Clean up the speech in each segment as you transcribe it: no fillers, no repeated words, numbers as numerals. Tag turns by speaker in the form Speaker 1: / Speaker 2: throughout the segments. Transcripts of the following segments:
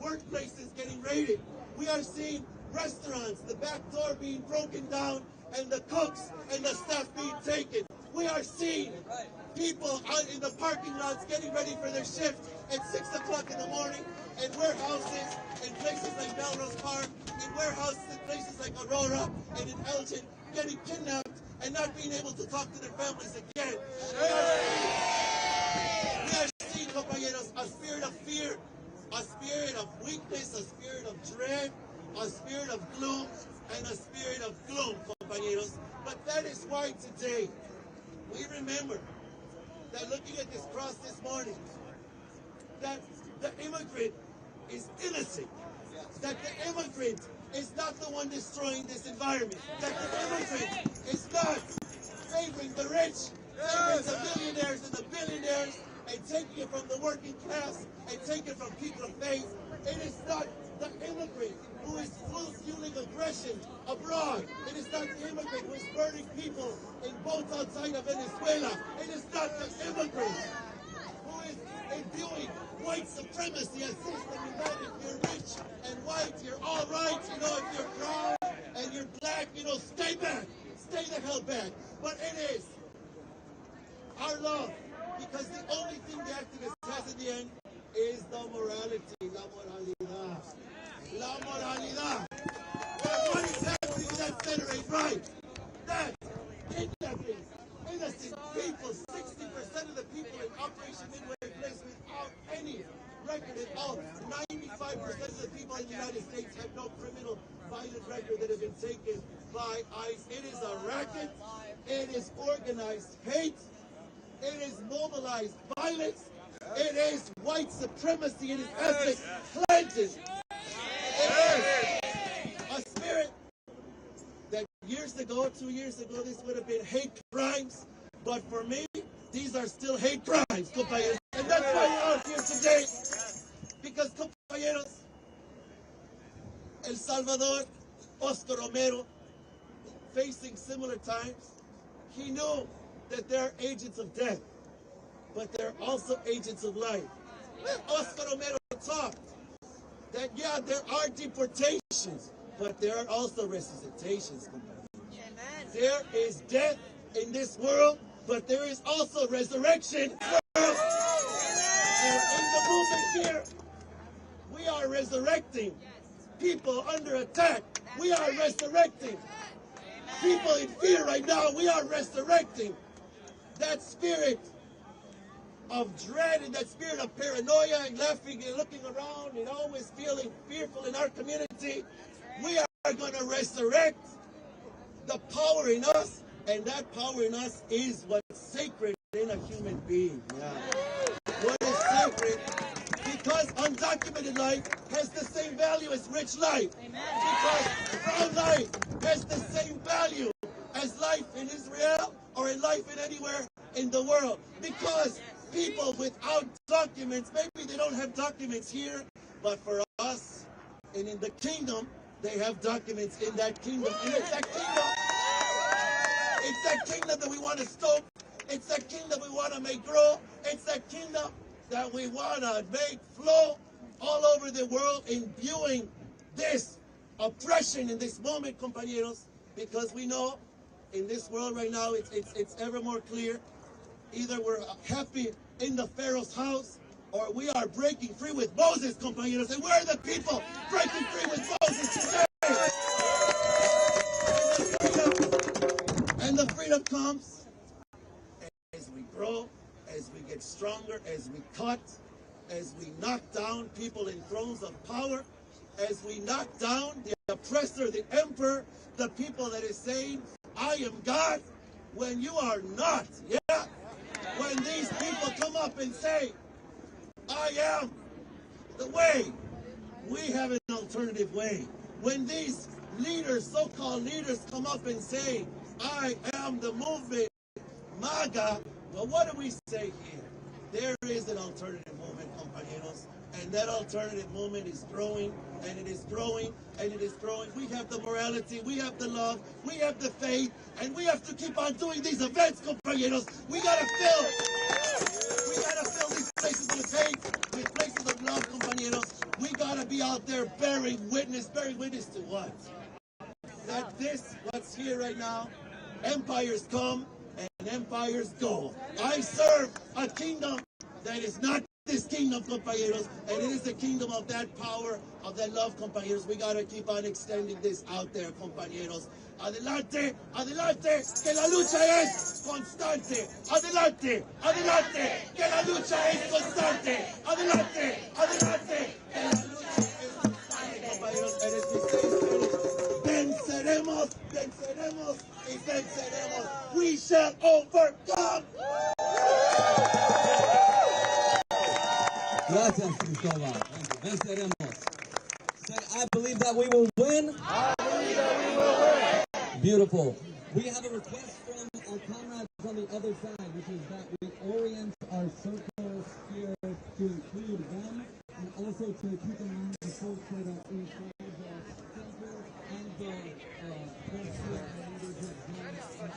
Speaker 1: workplaces getting raided. We are seeing restaurants, the back door being broken down, and the cooks and the staff being taken. We are seeing people out in the parking lots getting ready for their shift at 6 o'clock in the morning, and warehouses in places like Melrose Park, in warehouses in places like Aurora and in Elgin, getting kidnapped and not being able to talk to their families again. We are seeing, compañeros, a spirit of fear, a spirit of weakness, a spirit of dread, a spirit of gloom, and a spirit of gloom, compañeros. But that is why today we remember that, looking at this cross this morning, that the immigrant is innocent, that the immigrant is not the one destroying this environment, that the immigrant is not favoring the rich, favoring the millionaires and the billionaires, and taking it from the working class and taking it from people of faith. It is not the immigrant who is fueling aggression abroad. It is not the immigrant who is burning people in boats outside of Venezuela. It is not the immigrant who is imbuing white supremacy, a system in that if you're rich and white, you're all right. You know, if you're brown and you're black, you know, stay back. Stay the hell back. But it is our love, because the only thing the activist has in the end is the morality, la moralidad. La moralidad. But what is happening in that center ain't right. That kidnapping innocent people, 60% of the people in Operation Midway Place without any record at all. 95% of the people in the United States have no criminal violent record that have been taken by ICE. It is a racket. It is organized hate. It is mobilized violence. It is white supremacy. It is ethnic cleansing. It is a spirit that years ago, 2 years ago, this would have been hate crimes. But for me, these are still hate crimes, compañeros. And that's why we're out here today. Because, compañeros, El Salvador, Oscar Romero, facing similar times, he knew that they're agents of death, but they're also agents of life. Oscar Romero talked that, yeah, there are deportations, but there are also resuscitations. There is death in this world, but there is also resurrection. And in the movement here, we are resurrecting people under attack. We are resurrecting people in fear right now. We are resurrecting that spirit of dread and that spirit of paranoia and laughing and looking around and always feeling fearful in our community. We are going to resurrect the power in us, and that power in us is what's sacred in a human being. Yeah. What is sacred? Because undocumented life has the same value as rich life. Amen. Because brown life has the same value as life in Israel or in life in anywhere in the world. Because people without documents, maybe they don't have documents here, but for us and in the kingdom, they have documents in that kingdom. And it's that kingdom that we want to stoke. It's that kingdom we want to make grow. It's that kingdom that we want to make flow all over the world, imbuing this oppression in this moment, compañeros, because we know in this world right now, it's ever more clear. Either we're happy in the Pharaoh's house, or we are breaking free with Moses, compañeros. And we're the people breaking free with Moses today. And the freedom comes as we grow, as we get stronger, as we cut, as we knock down people in thrones of power, as we knock down the oppressor, the emperor, the people that is saying, I am God, when you are not. Yeah. When these people come up and say, I am the way, we have an alternative way. When these leaders, so-called leaders, come up and say, I am the movement, MAGA, well, what do we say here? There is an alternative movement, compañeros, and that alternative movement is growing, and it is growing, and it is growing. We have the morality, we have the love, we have the faith, and we have to keep on doing these events, compañeros. We gotta fill these places with faith, with places of love, compañeros. We gotta be out there bearing witness to what? That this, what's here right now, empires come and empires go. I serve a kingdom that is not this kingdom, compañeros, and it is the kingdom of that power, of that love, compañeros. We gotta keep on extending this out there, compañeros. Adelante, adelante, que la lucha es constante. Adelante, adelante, que la lucha es constante. Adelante, adelante, que la lucha es constante, compañeros. And as we say, venceremos, venceremos y venceremos. We shall overcome.
Speaker 2: Gracias, Cristóbal. Venceremos. Say, I believe that we will win.
Speaker 3: I believe that we will win.
Speaker 2: Beautiful. We have a request from our comrades on the other side, which is that we orient our circles here to include them and also to keep in mind the folks that are inside the center and the folks who are leaders of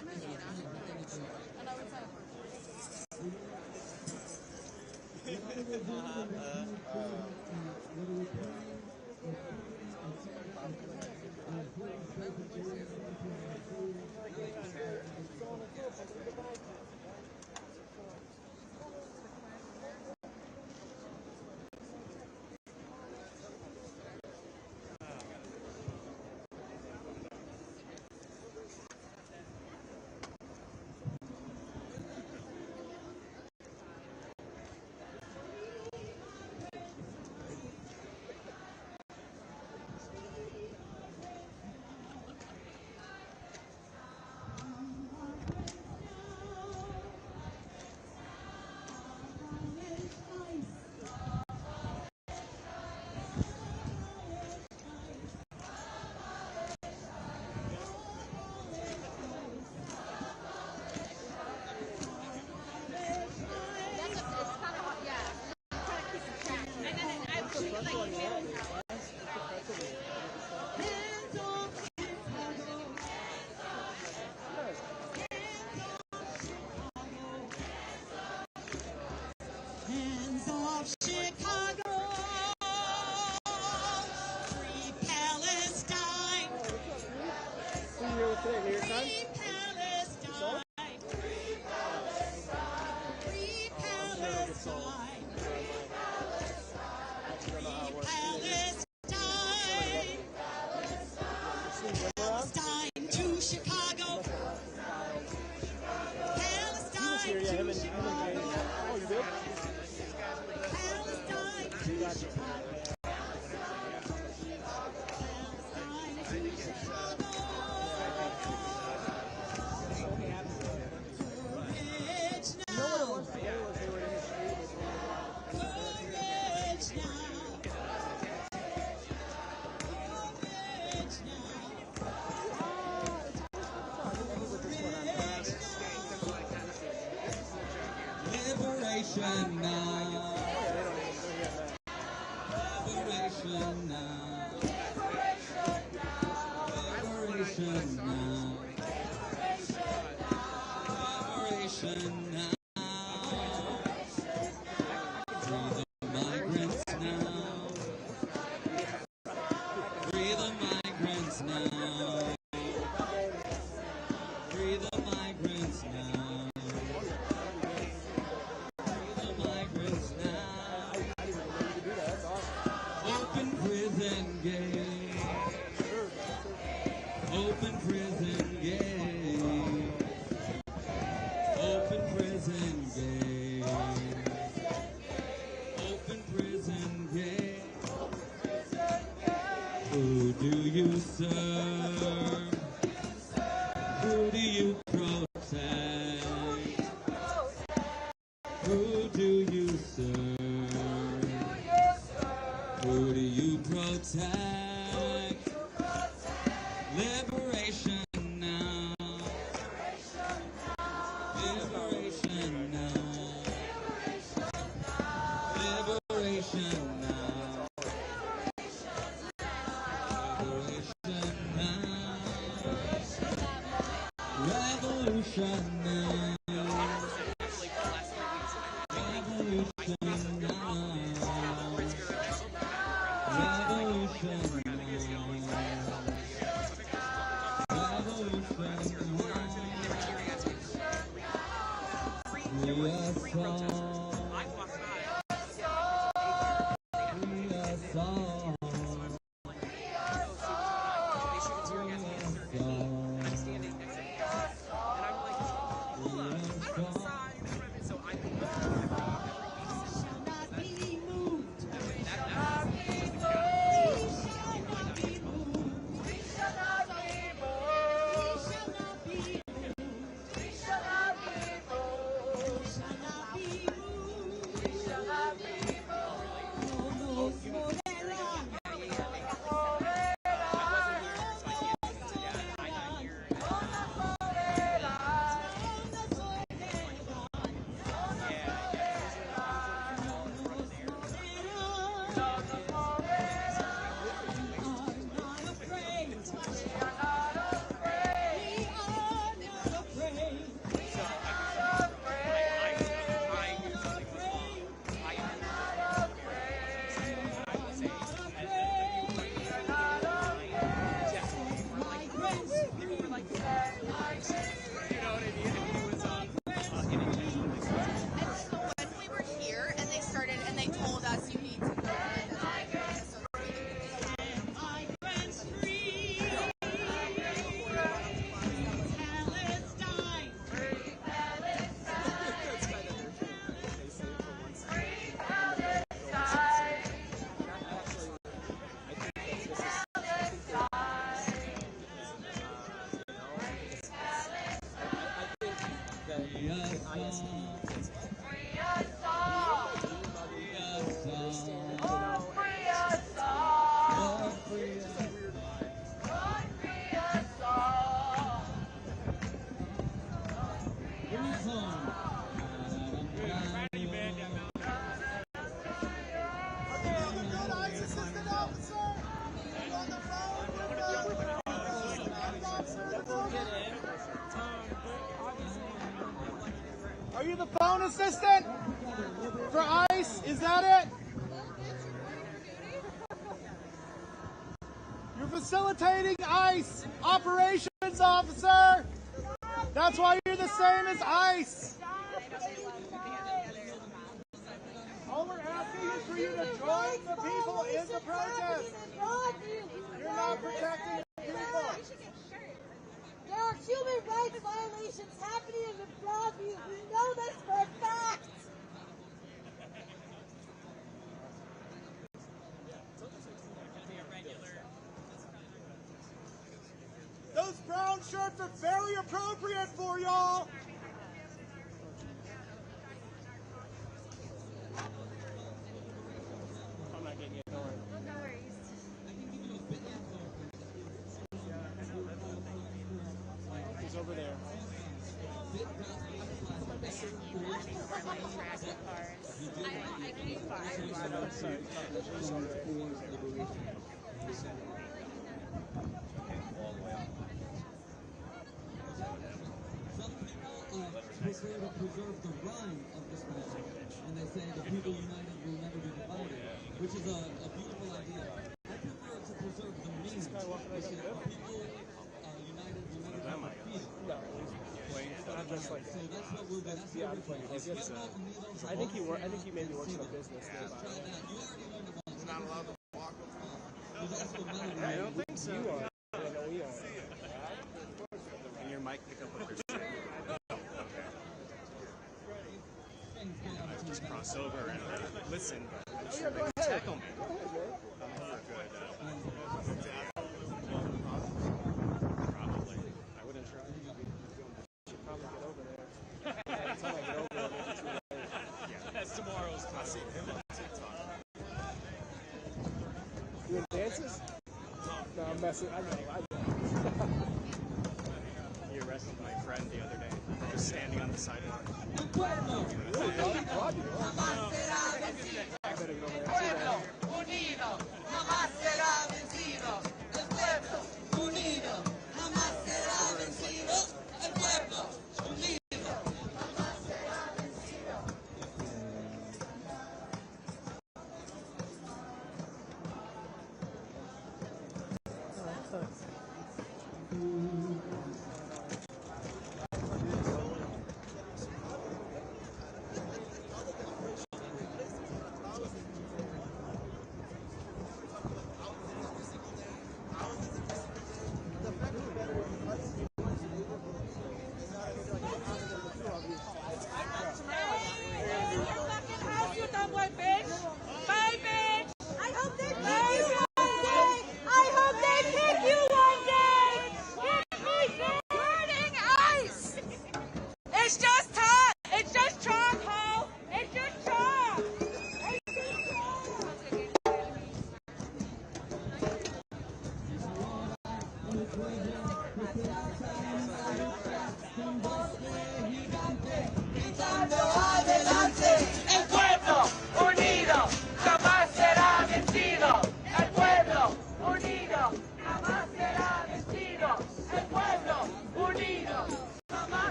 Speaker 2: Liberation now. Liberation now. Liberation now. Liberation now. Free the migrants now. Free the migrants now. Free the migrants now. Open prison gate. Open prison gate. Open prison gate. Open prison gate. Who do you serve? Who do you protect? Who do you serve? Who do you protect? Liberation now. Liberation now. Liberation now. Liberation now. Revolution now. Revolution now.
Speaker 4: assistant for ICE? Is that it? You're facilitating ICE operations, officer. That's why you're the same as ICE. All we're asking is for you to join the people in the protest. You're not protecting the people.
Speaker 5: There are human rights violations happening in Broadview. We know this for a fact.
Speaker 4: Those brown shirts are very appropriate for y'all. I'm not getting it. Don't worry.
Speaker 5: No worries.
Speaker 4: He's over there.
Speaker 2: Prefer to preserve the rhyme of this message, and they say the people united will never be divided, which is a beautiful idea. I prefer to preserve the meaning, which is the people united will never be defeated.
Speaker 4: No, he's not just like that.
Speaker 2: So that's what we're that's the difference.
Speaker 4: I think he maybe works in a business nearby.
Speaker 2: He's not allowed to walk.
Speaker 4: I don't think so. You are. I know we are.
Speaker 6: And your mic pick up what they're saying. I just cross over and listen, but I'm sure they can tackle me. I'm for good. Probably. I wouldn't try.
Speaker 4: Should probably get over there. By the time I get over there, maybe it's too late.
Speaker 6: Yeah, that's tomorrow's class. I see him on TikTok.
Speaker 4: Doing dances? No, I'm messing. I know.
Speaker 6: He arrested my friend the other day, just standing on the sidewalk.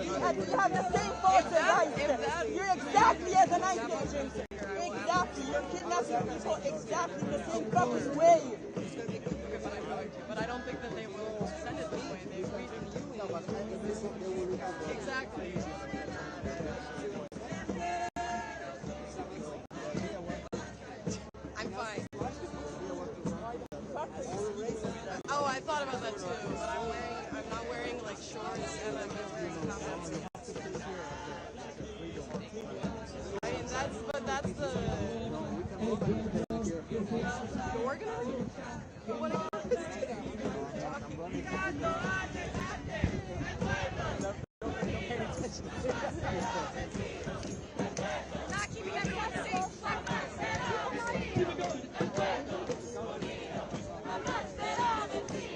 Speaker 5: You have the same thoughts as ICE. You're exactly as an ICE agent. Exactly. You're kidnapping people exactly the same fucking way.
Speaker 7: But I don't think that they will send it this way. They read you. Exactly. I'm fine. Oh, I thought about that too, but I'm not wearing like shorts and I'm just wearing combat suit. I mean, that's the organizer? What not keeping everyone safe.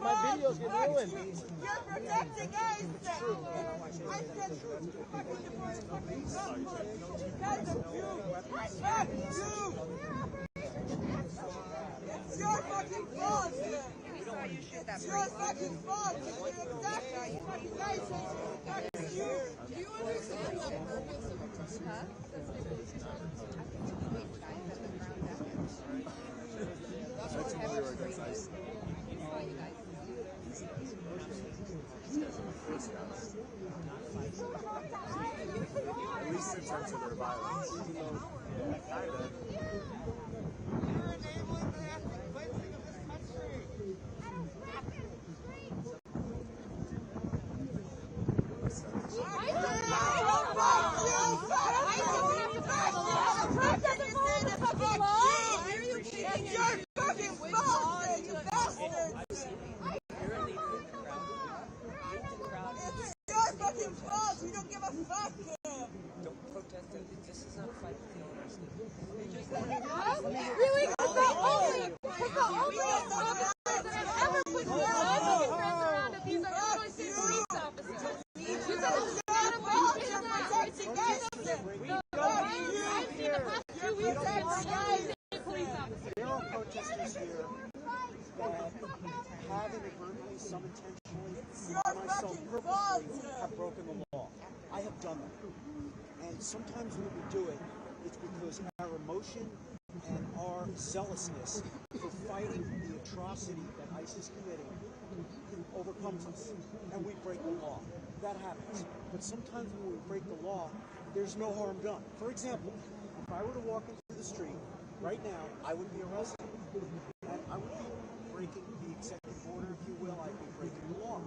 Speaker 4: My videos get ruined.
Speaker 5: You're protecting us. I said fucking deported fucking because of you. Fuck you. It's your fucking fault. It's your fucking fault. Exactly. Fucking guys. Fuck you.
Speaker 7: Do you understand the purpose of protest?
Speaker 6: That's when we were against ICE. At least in terms of their violence. Yeah, kind of.
Speaker 4: You're enabling the ethnic cleansing of this country.
Speaker 5: It's your fucking fault, you bastards! It's your fucking fault, you don't give a fuck!
Speaker 8: Don't protest it. This is not a fight with the owners.
Speaker 9: Really? Because the only officers that have ever put their fucking friends around it, these are really state police officers. You said this is not about you. I've seen the past 2 weeks of state police officers.
Speaker 10: There are protesters here that have inadvertently, some intentionally, I myself purposely have broken the law. I have done that. And sometimes when we do it, it's because our emotion and our zealousness for fighting the atrocity that ICE is committing comes us and we break the law. That happens. But sometimes when we break the law, there's no harm done. For example, if I were to walk into the street right now, I would be arrested. And I would be breaking the executive order, if you will. I'd be breaking the law.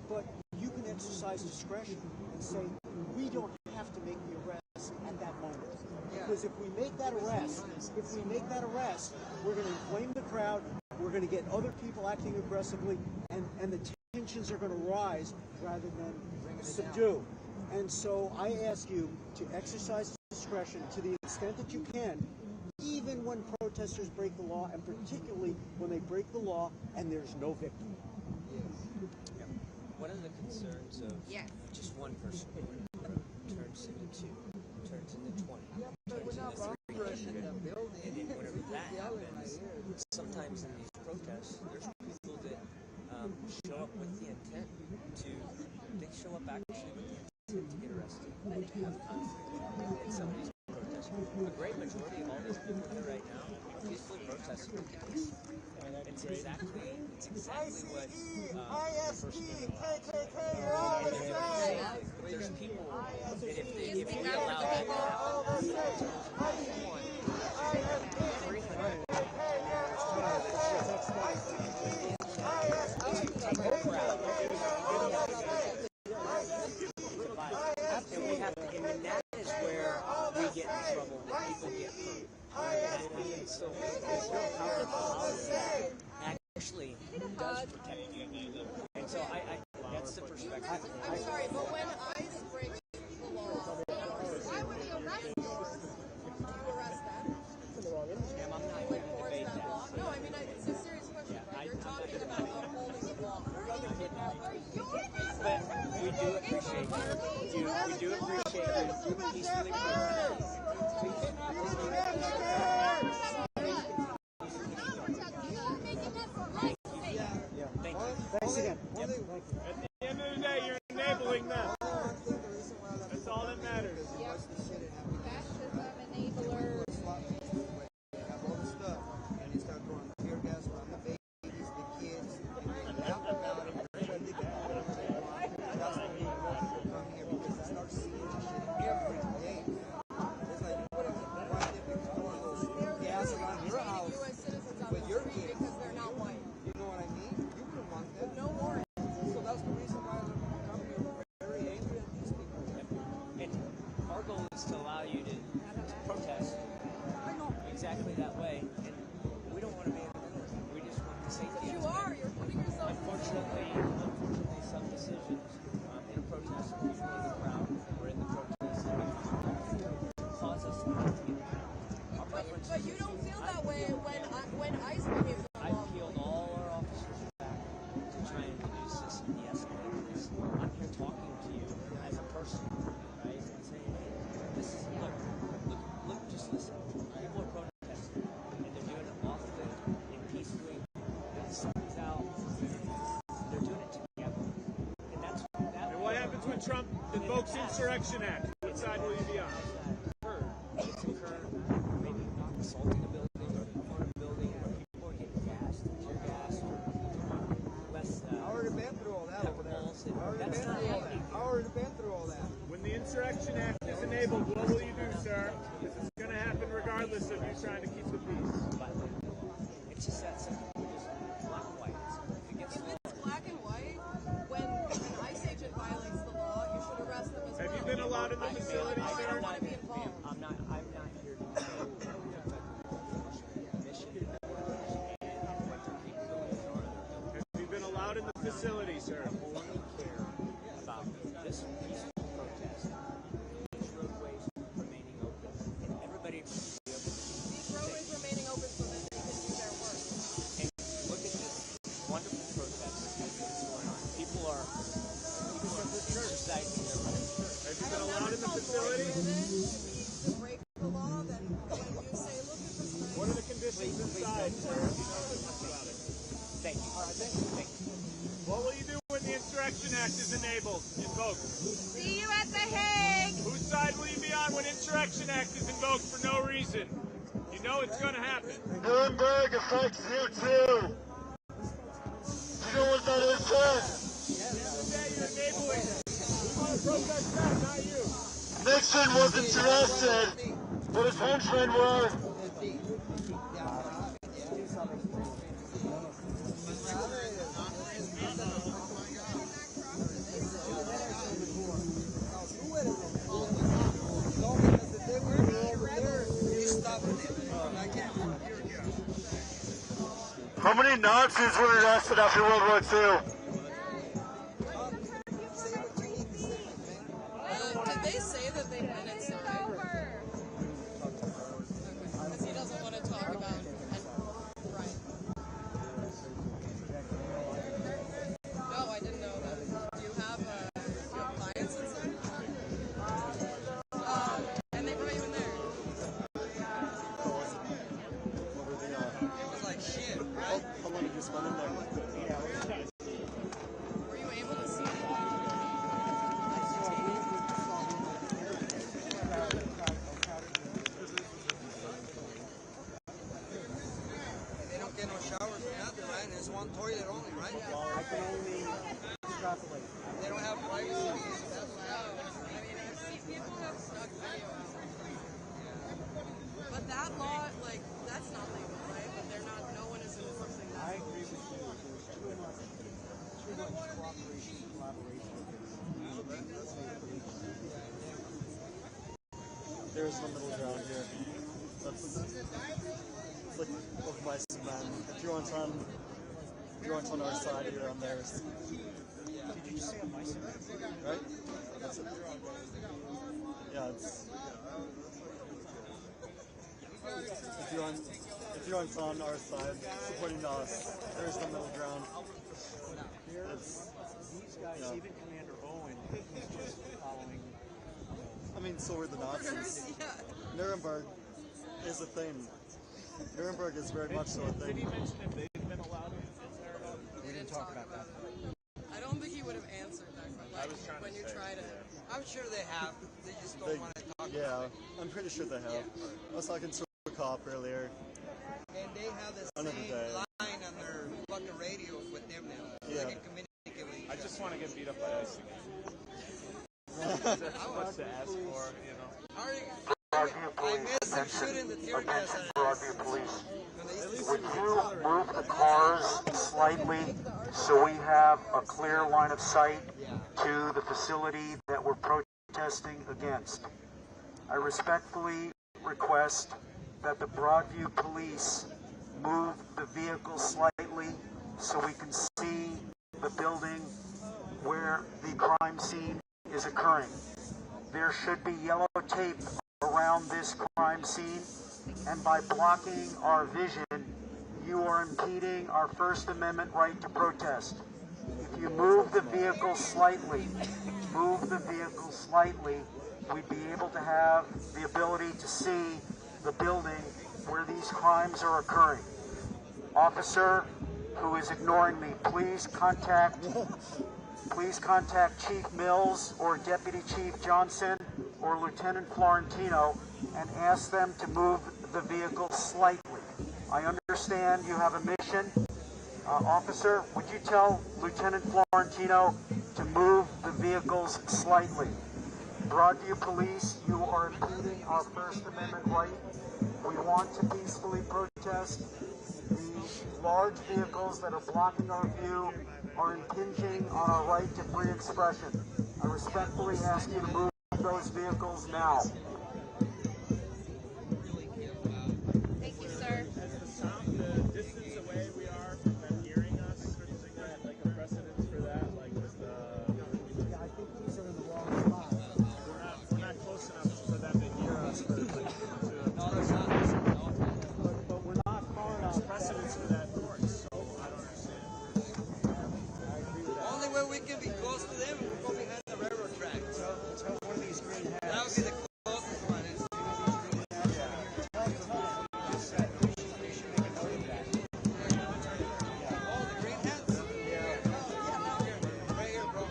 Speaker 10: But you can exercise discretion and say, we don't have to make the arrest at that moment. Because if we make that arrest, we're going to inflame the crowd, we're going to get other people acting aggressively, and the tensions are going to rise rather than subdue. And so I ask you to exercise discretion to the extent that you can, even when protesters break the law, and particularly when they break the law and there's no victim.
Speaker 8: One of the concerns of just one person turns into 2, turns into 20, turns into 3, and then whenever that happens, sometimes in these protests, there's people that show up with the intent they show up actually with the intent to get arrested and to have conflict in some of these protests. A great majority of all these people here right now are peacefully protesting the case. It's exactly what there's people that if we allow that to and that is where we get in trouble, when people get hurt. So actually does protect you. And so that's the perspective.
Speaker 7: I'm sorry, but when ICE breaks the law, why would you arrest them? Arrest them?
Speaker 8: Ma'am, I'm not here to debate that.
Speaker 7: No, I mean, it's a serious question, right? You're talking about upholding the law.
Speaker 8: But we do appreciate you. We do appreciate you peacefully protesting.
Speaker 10: Thanks again.
Speaker 4: At the end of the day, you're enabling them. That's all that matters.
Speaker 9: Fascism, enablers.
Speaker 3: Have all the stuff, and they start throwing tear gas around the babies, the kids, and they laugh about it. Everybody think that's the reason why people come here, because they start seeing this shit every day. It's like, you wouldn't want them to throw those gas around your house with your kids
Speaker 7: because they're not white.
Speaker 3: You know what I mean? You wouldn't want them.
Speaker 7: No warrant.
Speaker 3: So that's the reason why they're coming here very angry at these people.
Speaker 8: And our goal is to allow you to protest exactly that way. And we don't want to be in the middle. We just want the safety.
Speaker 7: You are. You're putting yourself.
Speaker 8: Unfortunately, some decisions in a protest, usually the crowd or in the protest, cause us to have to get our preference.
Speaker 7: But you don't feel that way when ICE behaves.
Speaker 8: I peeled all our officers back to try and reduce this and de-escalate this. I'm here talking to you as a person, right? And saying, hey, this is, look, just listen. People are protesting, and they're doing it lawfully and peacefully. And the sun's out. They're doing it together. And that's that.
Speaker 4: And what happens when Trump invokes Insurrection Act? What side will you be on?
Speaker 8: It's occurred, maybe assaulting a building or a building where people are getting gassed, tear gas, or less.
Speaker 3: I already been through all that over there.
Speaker 8: That's not happening.
Speaker 3: I already been through all that.
Speaker 4: When the Insurrection Act is enabled, what will you do, sir? This is going to happen regardless of you trying to keep the peace.
Speaker 8: It's just that simple. Just black and white.
Speaker 7: If it's black and white, when an ICE agent violates the law, you should arrest them as well.
Speaker 4: Have you been allowed in the facility,
Speaker 7: No, I
Speaker 4: sir?
Speaker 7: don't want to be involved.
Speaker 8: I'm not here to mission and what their capabilities are.
Speaker 4: Have you been allowed in the facility, sir?
Speaker 8: I only care about this peaceful protest. These roadways remaining open, and everybody.
Speaker 7: These roadways remaining open so that they can do their work.
Speaker 8: And look at this wonderful protest that's going on. People are exercising their rights.
Speaker 4: Have you been allowed in the facility?
Speaker 7: To break the law, then when you say, look at this nice.
Speaker 4: What are the conditions inside, sir?
Speaker 8: Thank you. Thank you.
Speaker 4: What will you do when the Insurrection Act is enabled, invoked?
Speaker 9: See you at The Hague.
Speaker 4: Whose side will you be on when Insurrection Act is invoked for no reason? You know it's going to happen.
Speaker 1: Nuremberg affects you too. You know what that is? protest. Nixon wasn't arrested, but his henchmen were. How many Nazis were arrested after World War II?
Speaker 7: Did they say that they meant it sorry? Because he doesn't want to talk about right. No, I didn't know that. Do you have clients inside? And they brought you in there. It was like shit, right?
Speaker 10: How long did you spend in there? 8 hours.
Speaker 7: Were you able to see
Speaker 3: They don't get no showers or nothing, right? And it's one toilet only, right?
Speaker 10: Well, I can only extrapolate.
Speaker 3: They don't have privacy.
Speaker 7: I mean, I've seen people have stuck video out. But that law, like, that's not legal, right? But they're not, no one is enforcing that.
Speaker 10: I agree with you. There's too much cooperation and collaboration. There's no middle ground here. It's like over by cement. If you're on our side, you're on theirs. Did you just say on my side? Right? That's it. Yeah, it's. If you're on our side, supporting us, there's the middle ground. It's, these guys, even Commander Owen, he's just following. I mean, so are the Nazis. Nuremberg is a thing. Nuremberg is very much so a thing.
Speaker 6: Did he mention if they've been allowed in there at all?
Speaker 7: We didn't talk about that. I don't think he would have answered that question. Like, when you try to.
Speaker 3: I'm sure they have. They just don't want to talk
Speaker 1: Yeah,
Speaker 3: about it.
Speaker 1: I'm pretty sure they have. I was talking to a cop earlier.
Speaker 3: And they have the
Speaker 1: Another
Speaker 3: same
Speaker 1: day.
Speaker 3: line on their fucking radio with them now.
Speaker 1: Yeah.
Speaker 3: They can communicate with each
Speaker 6: I just want to get beat up by ICE again.
Speaker 1: Yeah.
Speaker 6: That's much to ask for, you know.
Speaker 3: I miss them shooting the tear gas at us.
Speaker 11: Broadview Police. Would you move the cars slightly so we have a clear line of sight to the facility that we're protesting against? I respectfully request that the Broadview Police move the vehicle slightly so we can see the building where the crime scene is occurring. There should be yellow tape around this crime scene, and by blocking our vision, you are impeding our First Amendment right to protest. If you move the vehicle slightly, we'd be able to have the ability to see the building where these crimes are occurring. Officer who is ignoring me, please contact Chief Mills or Deputy Chief Johnson or Lieutenant Florentino and ask them to move the vehicle slightly. I understand you have a mission. Officer, would you tell Lieutenant Florentino to move the vehicles slightly? Broadview Police, you are impeding our First Amendment right. We want to peacefully protest. The large vehicles that are blocking our view are impinging on our right to free expression. I respectfully ask you to move those vehicles now.
Speaker 9: Thank you, sir.
Speaker 6: The distance away we are from them hearing us, is that like a precedence for that? Like with
Speaker 10: Yeah, I think these are in the wrong spot.
Speaker 6: we're not close enough for them to hear us.
Speaker 10: But we're not far enough.
Speaker 6: There's precedence for that court, so I don't understand.
Speaker 10: I agree with that.
Speaker 3: Only way we can be close to them is go behind the railroad track.
Speaker 10: Tell one of these green hats.
Speaker 3: That would be the closest one. Oh, the green hats? Right here, bro.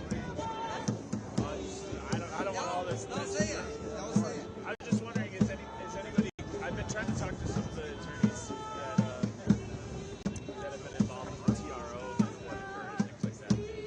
Speaker 6: I don't want all this.
Speaker 3: Don't say it. Don't say it.
Speaker 6: I'm just wondering, is anybody? I've been trying to talk to some of the attorneys that have been involved in the TRO and what occurred and things like that.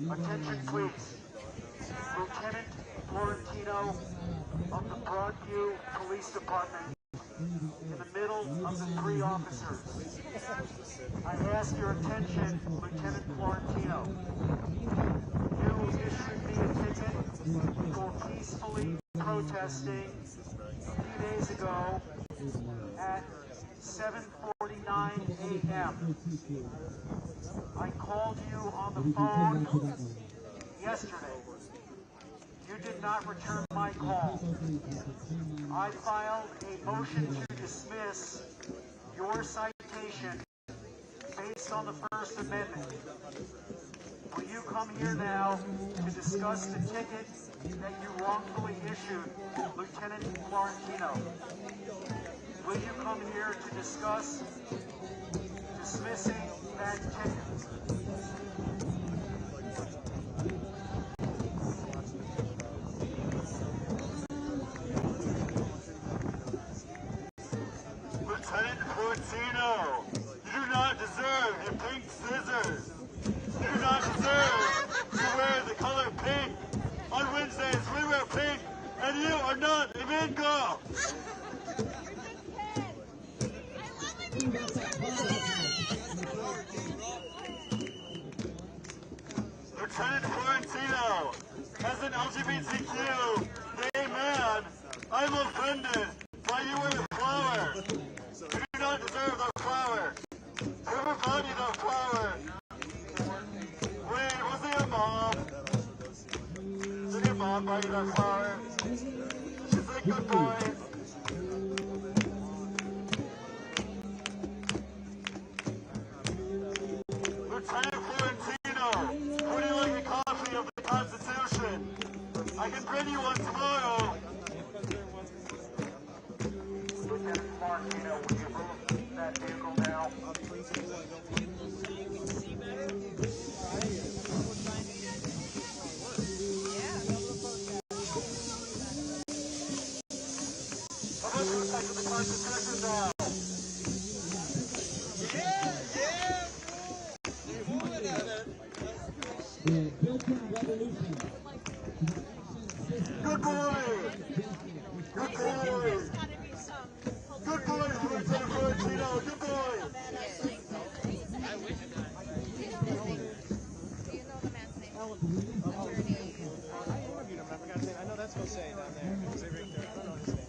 Speaker 11: Attention, please. Lieutenant Florentino of the Broadview Police Department in the middle of the three officers. I ask your attention, Lieutenant Florentino. You issued me a ticket for peacefully protesting a few days ago at 7:49 a.m. I called you on the phone yesterday. You did not return my call. I filed a motion to dismiss your citation based on the First Amendment. Will you come here now to discuss the ticket that you wrongfully issued, Lieutenant Florentino? Will you come here to discuss dismissing that ticket?
Speaker 12: Lieutenant Florentino, you do not deserve your pink scissors. You do not deserve to wear the color pink. On Wednesdays, we wear pink, and you are not a mean girl. Lieutenant Florentino, as an LGBTQ gay man, I'm offended by you wear a flower. You do not deserve the flower. Whoever bought you the flower? Wait, was it your mom? Did your mom buy you that flower? She said good boy. Lieutenant Florentino, would you like a copy of the Constitution? I can bring you one tomorrow.
Speaker 11: Lieutenant Florentino, will you move that vehicle now?
Speaker 12: How much respect to the Constitution now? Good boy! Good boy! Good boy, Lieutenant Florentino! Good boy!
Speaker 4: I know that's Jose down there. Jose Victor. I don't know his name.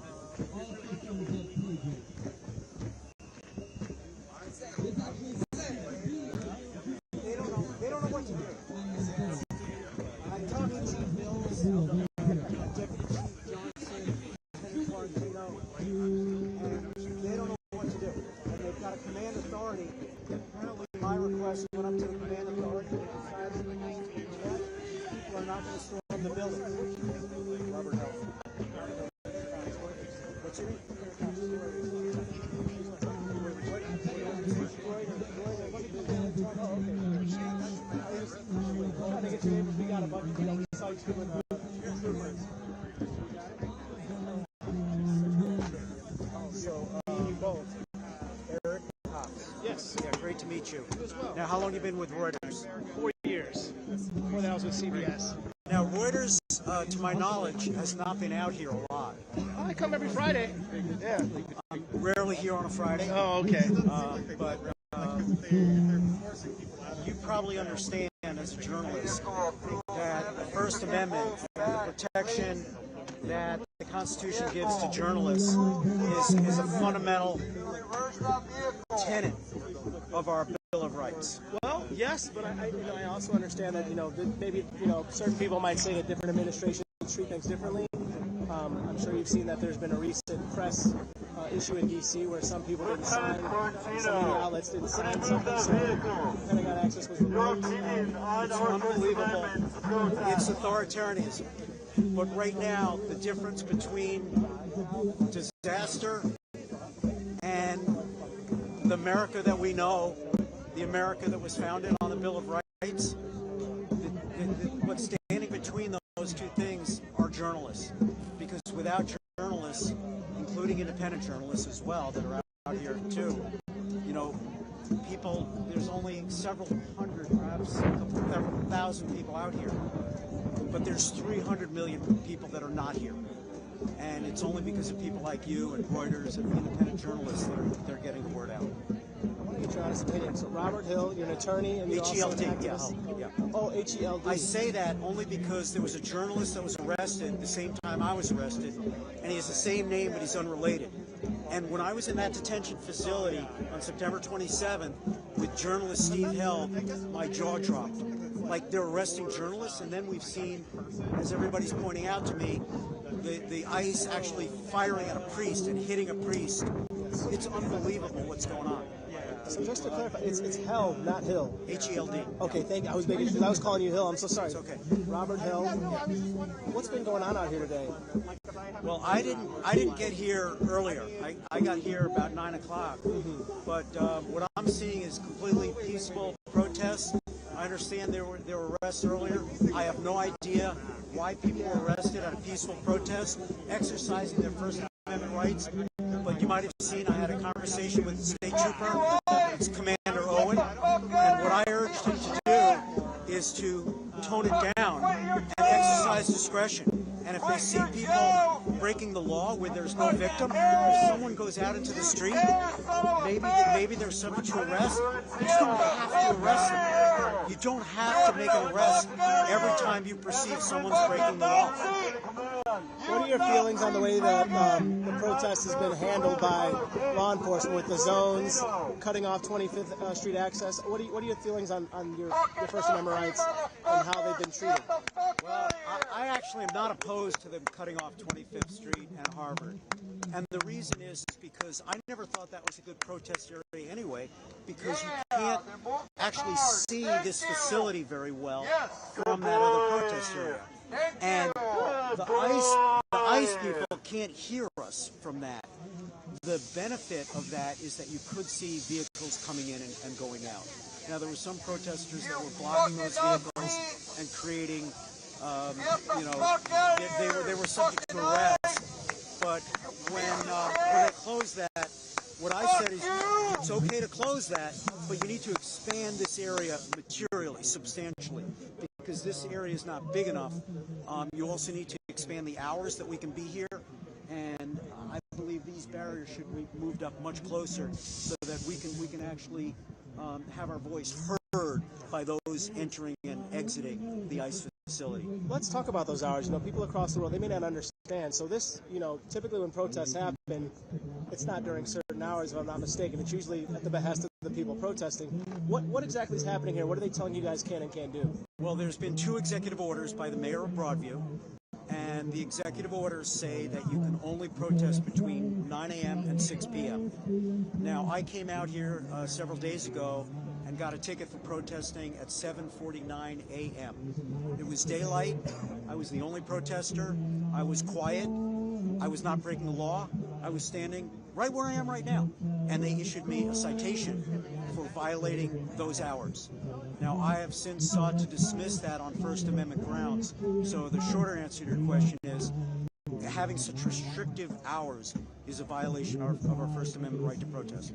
Speaker 10: They don't know what to do. I'm talking to Mills, Deputy Chief Johnson, Lieutenant Florentino, and they don't know what to do. And they've got a command authority. Apparently my request went up to the command authority and they decided that people are not going to storm the building. Robert Health. What's your name? We got a bunch of sites doing So, you both. Eric Cox.
Speaker 4: Yes.
Speaker 10: Yeah, great to meet you.
Speaker 4: You as well.
Speaker 10: Now, how long have you been with Reuters?
Speaker 4: 4 years. Before that, I was with CBS.
Speaker 10: Now, Reuters, to my knowledge, has not been out here a lot.
Speaker 4: Oh, I come every Friday. Yeah.
Speaker 10: I'm rarely here on a Friday.
Speaker 4: Oh, okay.
Speaker 10: But you probably understand as a journalist that the First Amendment and the protection that the Constitution gives to journalists is a fundamental tenet of our Bill of Rights.
Speaker 13: Well, yes, but I also understand that maybe certain people might say that different administrations treat things differently. I'm sure you've seen that there's been a recent press issue in D.C. where some people didn't sign, some of the outlets didn't sign something, so Pentagon access was removed.
Speaker 10: It's unbelievable. It's authoritarianism. But right now, the difference between disaster and the America that we know, the America that was founded on the Bill of Rights, what's standing between those two things are journalists. Because without journalists, including independent journalists as well, that are out here too, people, there's only several hundred, perhaps a couple thousand people out here. But there's 300 million people that are not here. And it's only because of people like you and Reuters and independent journalists that they're getting the word out.
Speaker 13: I want to get your honest opinion. So Robert Hill, you're an attorney and you're also an activist.
Speaker 10: Yeah.
Speaker 13: Oh, H-E-L-D.
Speaker 10: I say that only because there was a journalist that was arrested at the same time I was arrested, and he has the same name, but he's unrelated. And when I was in that detention facility on September 27th with journalist Steve Hill, my jaw dropped. Like, they're arresting journalists, and then we've seen, as everybody's pointing out to me, the ICE actually firing at a priest and hitting a priest. It's unbelievable what's going on.
Speaker 13: So just to clarify, it's Hell, not Hill.
Speaker 10: H-E-L-D.
Speaker 13: Okay, thank you. I was calling you Hill. I'm so sorry.
Speaker 10: It's okay.
Speaker 13: Robert Hill. What's been going on out here today?
Speaker 10: Well, I didn't get here earlier. I got here about 9 o'clock. But what I'm seeing is completely peaceful protests. I understand there were arrests earlier. I have no idea why people were arrested at a peaceful protest, exercising their First Amendment rights. But you might have seen I had a conversation with the state trooper, it's Commander Owen, and what I urged him to do is to tone it down and exercise discretion. And if they see people breaking the law where there's no victim, if someone goes out into the street, maybe they're subject to arrest, you just don't have to arrest them. You don't have to make an arrest every time you perceive someone's breaking the law.
Speaker 13: What are your feelings on the way that the protest has been handled by law enforcement with the zones, cutting off 25th Street access? What are your feelings on your First Amendment rights and how they've been treated?
Speaker 10: Well, I actually am not opposed to them cutting off 25th Street and Harvard. And the reason is because I never thought that was a good protest area anyway, because you can't actually see this facility very well from that other protest area. And the ICE people can't hear us from that. The benefit of that is that you could see vehicles coming in and going out. Now, there were some protesters that were blocking those vehicles and creating, they were subject to arrest. But when they closed that, what I said is it's okay to close that, but you need to expand this area materially, substantially, because this area is not big enough. You also need to expand the hours that we can be here, and I believe these barriers should be moved up much closer so that we can actually have our voice heard by those entering and exiting the ICE facility.
Speaker 13: Let's talk about those hours. People across the world, they may not understand. So this, typically when protests happen, it's not during certain hours, if I'm not mistaken. It's usually at the behest of the people protesting. What exactly is happening here? What are they telling you guys can and can't do?
Speaker 10: Well, there's been 2 executive orders by the mayor of Broadview, and the executive orders say that you can only protest between 9 a.m. and 6 p.m. Now, I came out here several days ago and got a ticket for protesting at 7:49 a.m. It was daylight. I was the only protester. I was quiet. I was not breaking the law. I was standing right where I am right now. And they issued me a citation for violating those hours. Now, I have since sought to dismiss that on First Amendment grounds. So the shorter answer to your question is, having such restrictive hours is a violation of our First Amendment right to protest.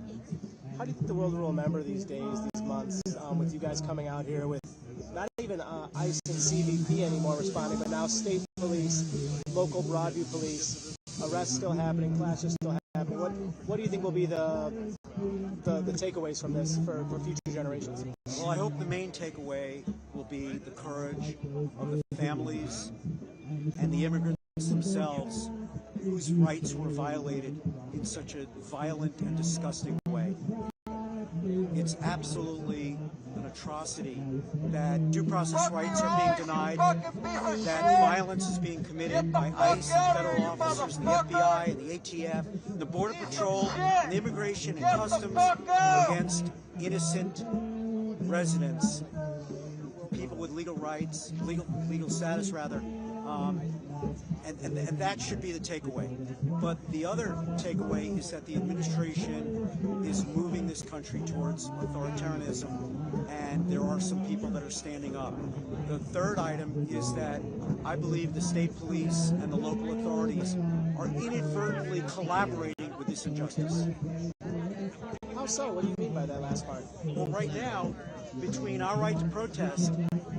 Speaker 13: How do you think the world will remember these days, these months, with you guys coming out here with not even ICE and CBP anymore responding, but now state police, local Broadview police? arrests still happening, clashes still happening. What do you think will be the takeaways from this for future generations?
Speaker 10: Well, I hope the main takeaway will be the courage of the families and the immigrants themselves whose rights were violated in such a violent and disgusting way. It's absolutely an atrocity that due process rights are being denied, that violence is being committed by ICE and federal officers, and the FBI and the ATF, and the Border Patrol, and the Immigration and Customs against innocent residents, people with legal rights, legal status rather, and that should be the takeaway. But the other takeaway is that the administration is moving this country towards authoritarianism, and there are some people that are standing up. The third item is that I believe the state police and the local authorities are inadvertently collaborating with this injustice.
Speaker 13: How so? What do you mean by that last part?
Speaker 10: Well, right now, between our right to protest,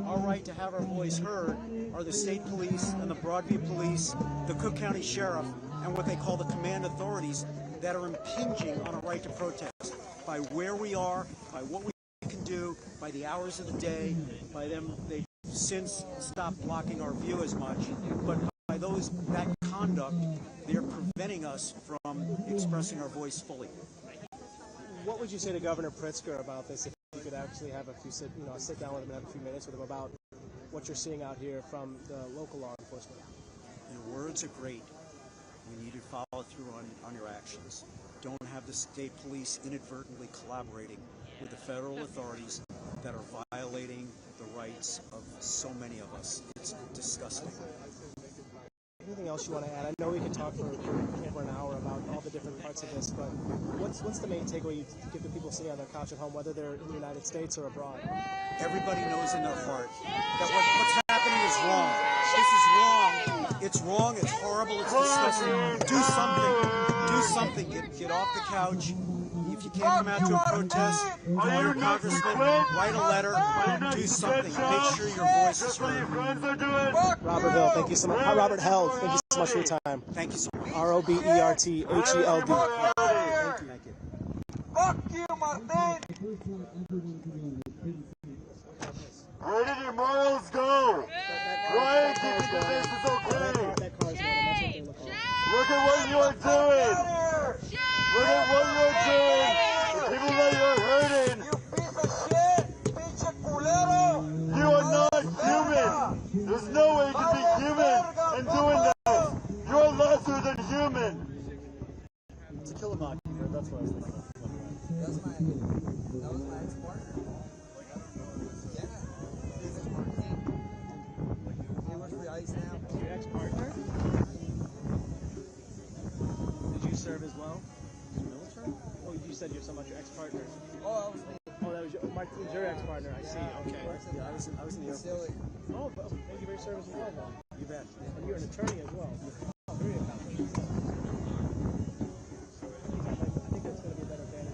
Speaker 10: our right to have our voice heard, are the state police and the Broadview police, the Cook County Sheriff, and what they call the command authorities that are impinging on our right to protest by where we are, by what we can do, by the hours of the day, by them, they've since stopped blocking our view as much, but by that conduct, they're preventing us from expressing our voice fully.
Speaker 13: What would you say to Governor Pritzker about this? If you could actually have sit down with him and have a few minutes with him about what you're seeing out here from the local law enforcement.
Speaker 10: Your words are great. We need to follow through on your actions. Don't have the state police inadvertently collaborating with the federal authorities that are violating the rights of so many of us. It's disgusting.
Speaker 13: Anything else you want to add? I know we could talk for over an hour about all the different parts of this, but what's the main takeaway you give the people sitting on their couch at home, whether they're in the United States or abroad?
Speaker 10: Everybody knows in their heart that what's happening is wrong. This is wrong. It's wrong. It's horrible. It's disgusting. Do something. Do something. Get off the couch. If you can't come out to a protest, call your congressman, write a letter, do something. Make sure your voice is heard.
Speaker 13: Robert Hill, thank you so much. Hi, Robert Held, thank you so much for your time.
Speaker 10: Thank you so much.
Speaker 13: RobertHeld.
Speaker 10: Thank you.
Speaker 12: Fuck you, Martin! Where did your morals go? Why do you think this is okay? Look at what you are doing! Look at what you're doing! The people that you're hurting! You piece of shit! Pinche culero! You are not human! There's no way you can be human in doing that! You're lesser than human!
Speaker 13: To kill a mockingbird, that's what I was thinking.
Speaker 3: That was my ex-partner. Yeah. Business marketing. He works for ICE now.
Speaker 13: Your ex-partner? Did you serve as well? Military? Oh, you said you're talking about your ex-partner.
Speaker 3: Oh,
Speaker 13: that was your ex-partner. I see. Okay.
Speaker 3: Yeah, I was in the Air Force.
Speaker 13: Oh, thank you for your service as well.
Speaker 10: You bet.
Speaker 13: And you're an attorney as well. Oh, very accomplished. I think that's going to be a better advantage.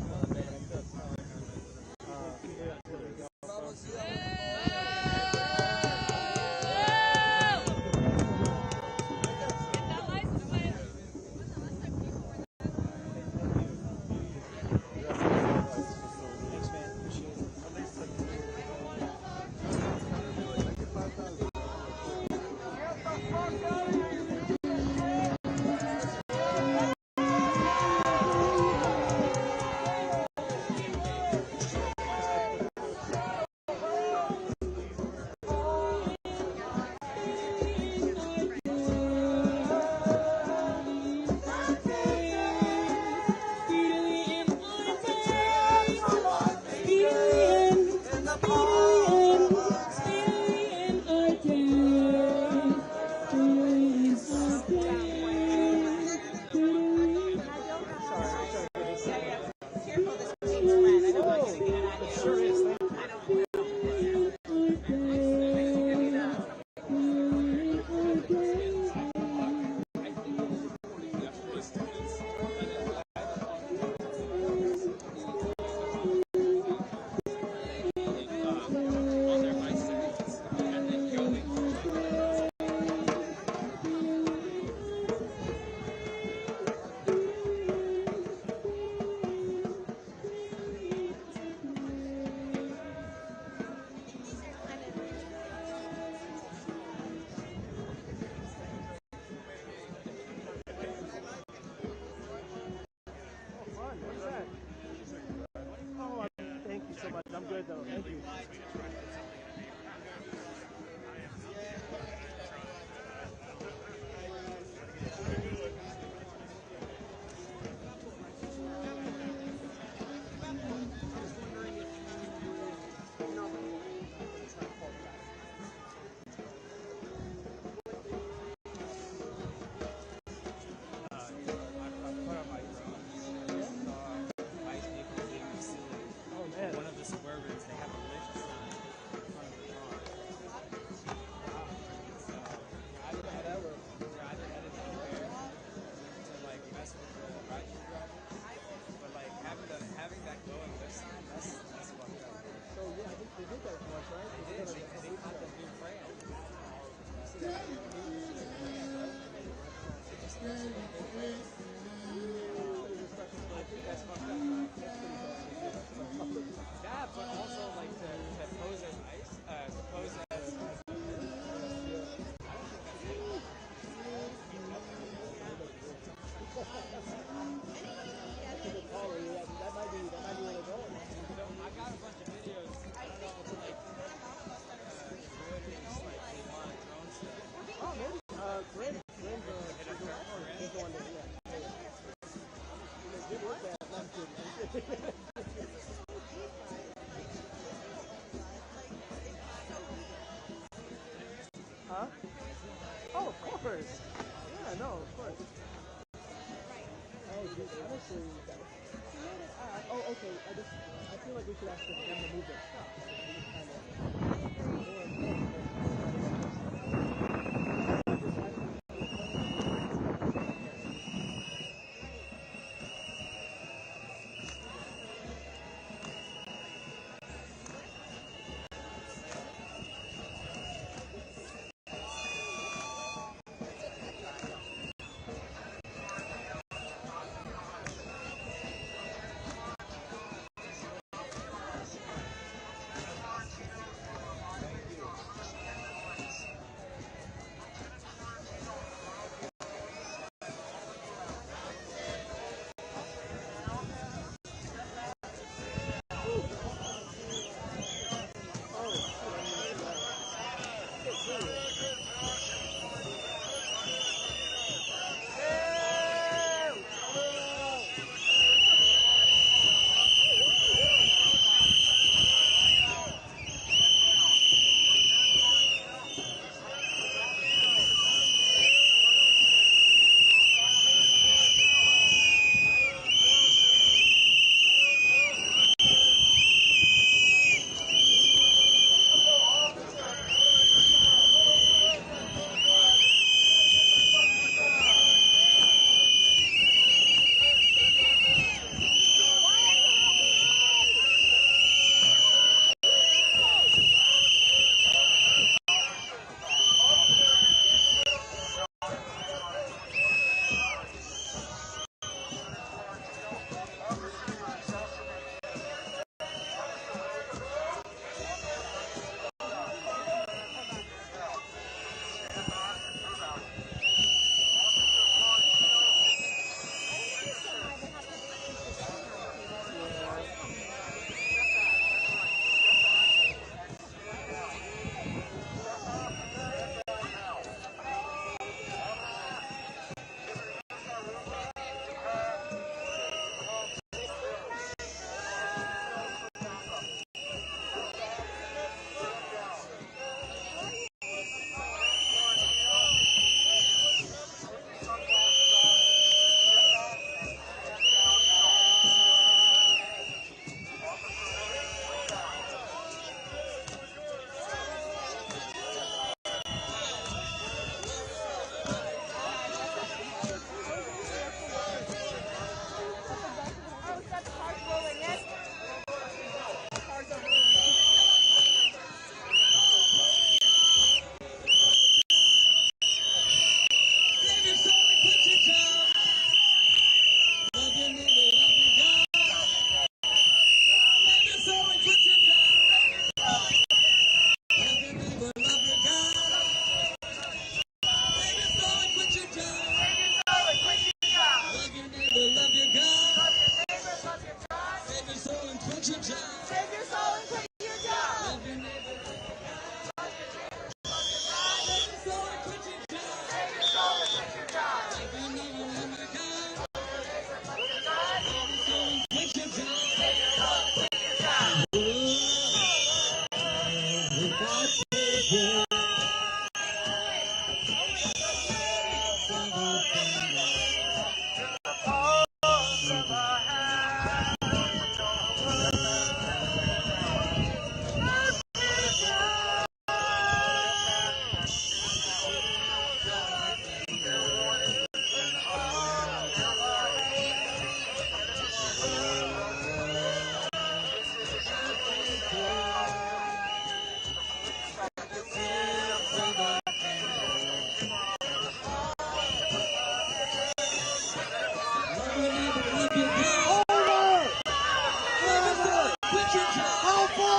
Speaker 13: Yeah, no, of course. Oh, dude, honestly, okay. I feel like we should ask them to move their stuff. So we just kind of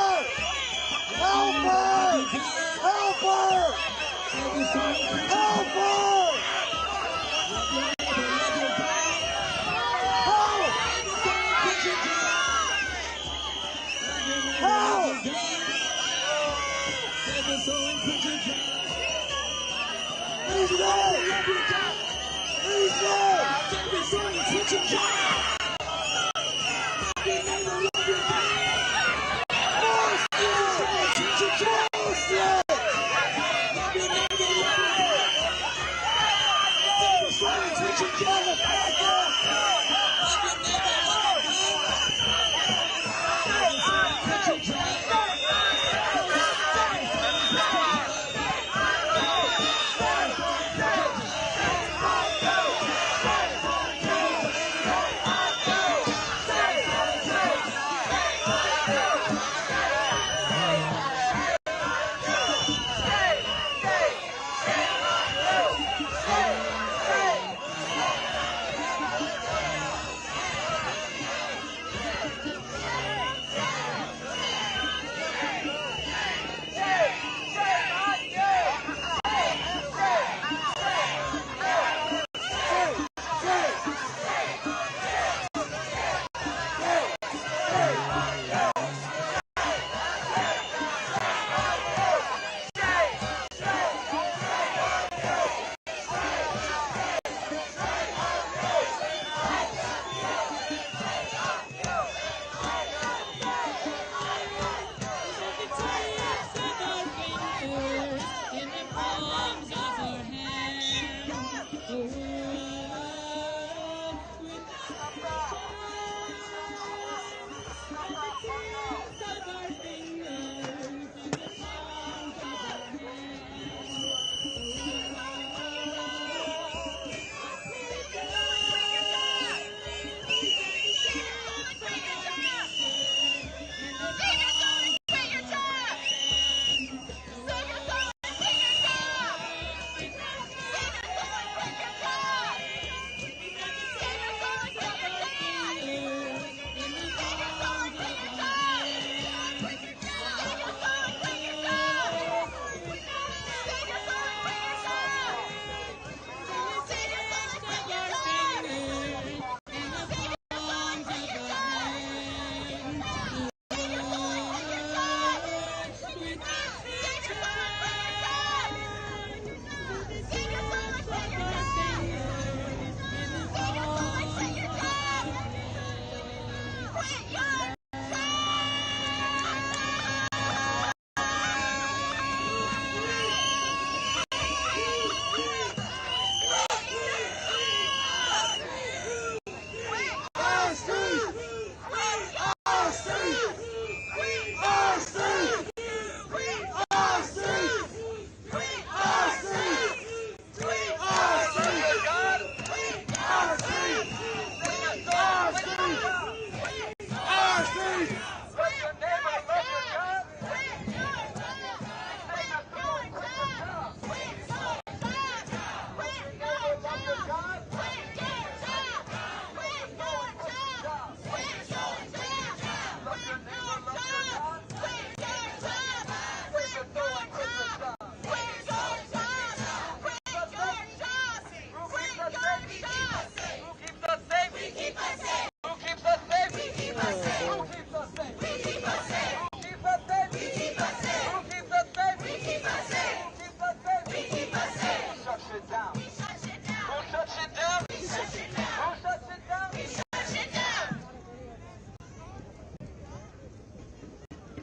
Speaker 12: shuts it down? Who shuts it down? Who shuts it down?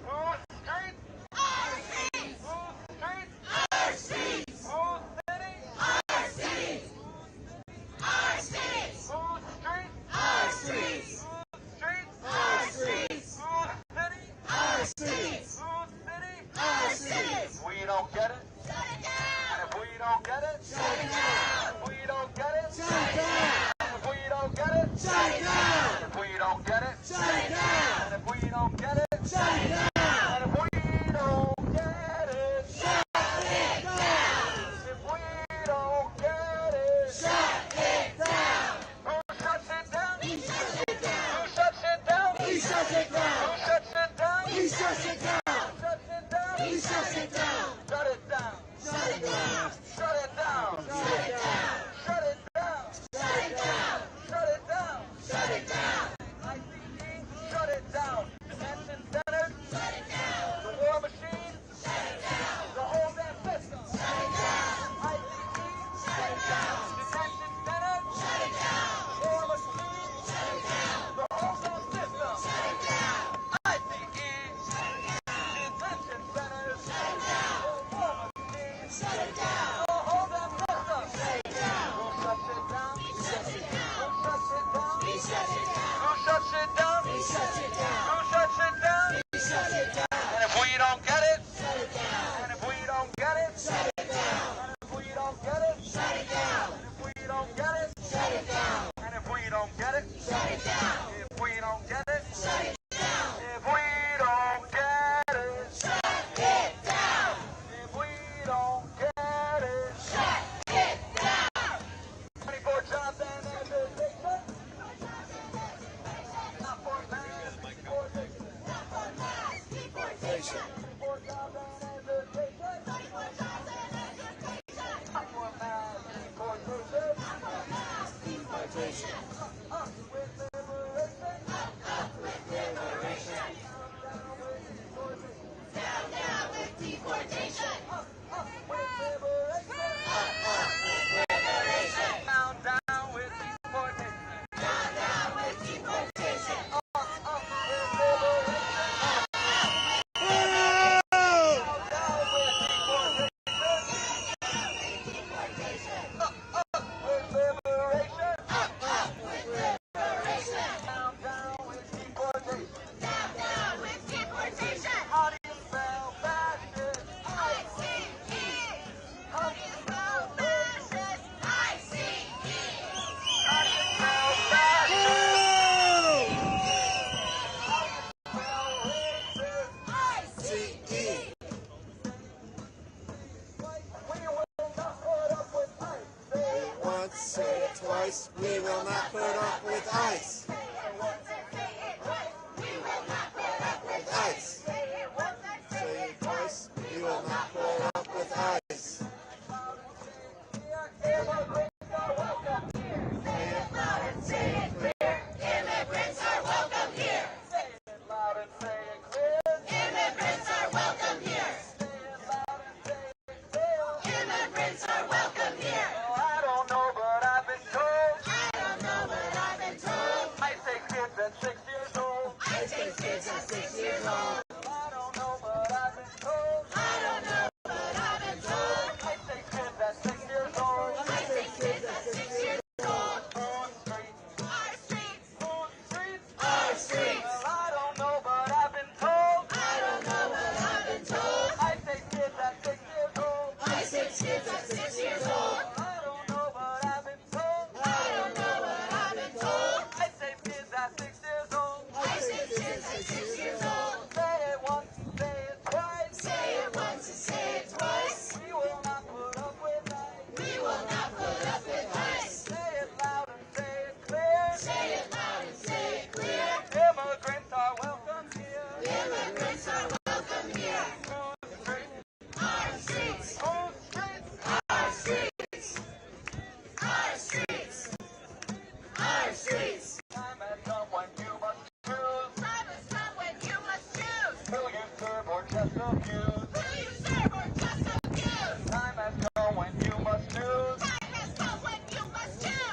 Speaker 12: Whose streets? Our streets. Whose streets? Our streets. Whose city? Our cities. Our streets. Our streets. Our streets. Whose city? Our cities. We don't get it. Shut it down. And if we don't get it, shut it down. If we don't get it, shut it down. If we don't get it, shut it down. If we don't get it, shut it down. And if we don't get it, shut it down. And if we don't get it, shut it down. If we don't get it, shut it down. Who shuts it down? He shuts it down. Who shuts it down? He shuts it down. Who shuts it down? He shuts it down. He shuts it down. Shut it down. Shut it down. Shut it down. Shut it down. Shut it down. Shut it down. Shut it down. Shut it down. ICE, shut it down. Detention centers, shut it down. The war machine, shut it down. The whole damn system, shut it down. ICE, shut it down. Detention centers, shut it down. War machine, shut it down. The whole damn system, shut it down. ICE, shut it down. Detention centers, shut it down. The war machine, shut it down. The whole damn system, shut it down. Who shuts it down? He shuts it down. Who shuts it down? He shuts it down. Who shuts it down? He shuts it down. Who shuts it down? He shuts it down. And if we don't get it, shut it down. And if we don't get it, shut it down. And if we don't get it, shut it down. And if we don't get it, shut it down. And if we don't get it, shut it down. If we don't get it, shut it down. If we don't get it, shut it down. If we don't get it, shut it down. 24 jobs and education. Not for mass deportation. Not for mass deportation. 24 jobs and education. 24 jobs and education. Not for mass deportation. Not for mass deportation. Up with liberation. Up with liberation. Down, down with deportation. Up with liberation. Up with liberation. Down, down with deportation. Down, down with deportation. Up with liberation. Down, down with deportation. Up with liberation. Up with liberation. Down, down with deportation. Down, down with deportation. How do you spell fascist? I-C-E. How do you spell fascist? I-C-E. How do you spell fascist? How do you spell racist? I-C-E. We will not put up with ICE. Say it once, say it twice. We will not put up with ICE. Say it once and say it twice. We will not put up with ICE. Say it once and say it twice. We will not put up with ICE. Immigrants are welcome here. Say it loud and say it clear. Immigrants are welcome here. Say it loud and say it clear. Immigrants are welcome here. Say it loud and say it clear. Immigrants are welcome here. Oh, I don't know, but I've been told. I don't know, but I've been told. I say kids at 6 years old. I say kids at 6 years old. I don't know, but I've been told. I don't know, but I've been told. I say kids at 6 years old. I say kids at 6 years old. Whose streets? Our streets. Whose streets? Our streets. Well, I don't know, but I've been told. I don't know, but I've been told. I say kids at 6 years old. I say kids at 6 years old. I don't know, but I've been told. I don't know, but I've been told. I say kids at 6 years old. I say kids at 6 years old. Say it once, say it twice. Say it once and say it twice. We will not put up with ICE. We will not put up with ICE. Say it loud and say it clear. Say it loud and say it clear. Immigrants are welcome here. Immigrants are welcome here. Whose streets? Our streets. Whose streets? Our streets. Our streets. Our streets. Time has come when you must choose. Time has come when you must choose. Who you serve or just abuse. Who you serve or just abuse. Time has come when you must choose. Time has come when you must choose.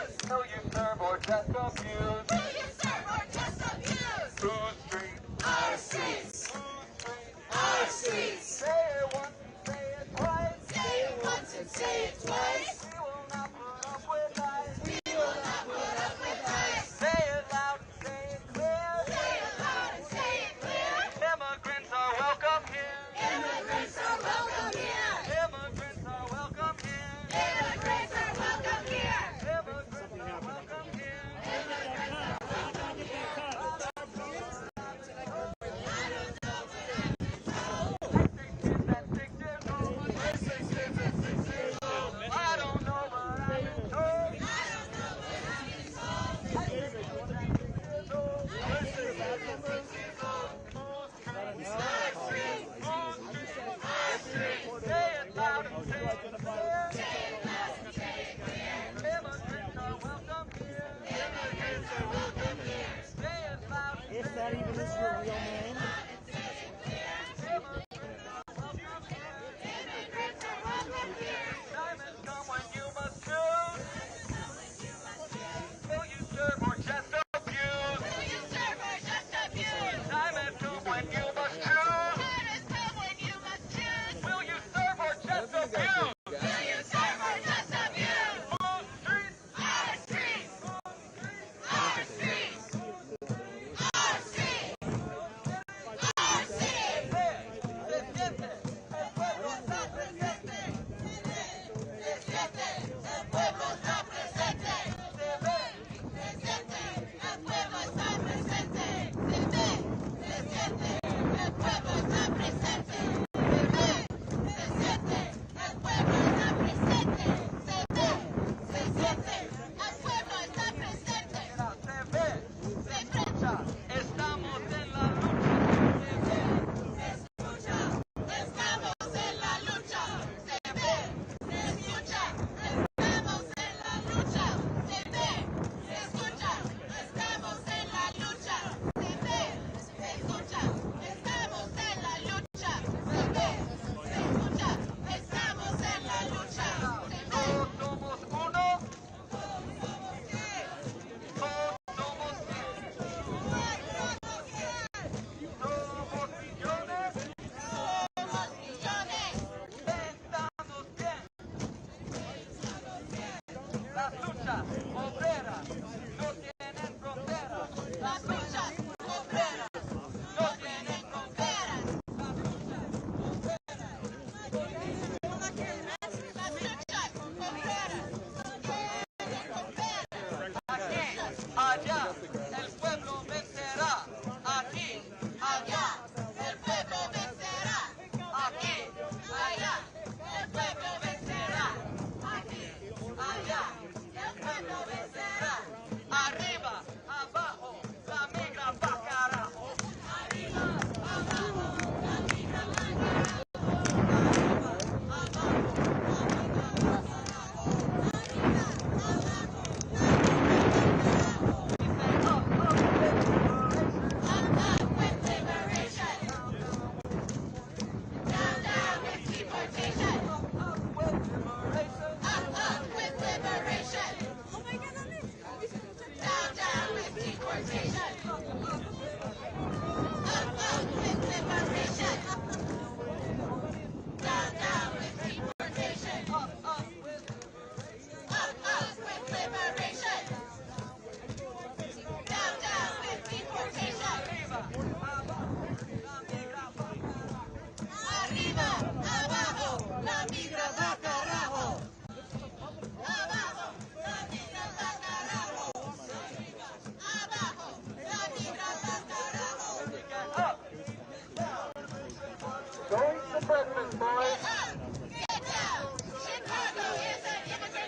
Speaker 12: Going to breakfast, boys.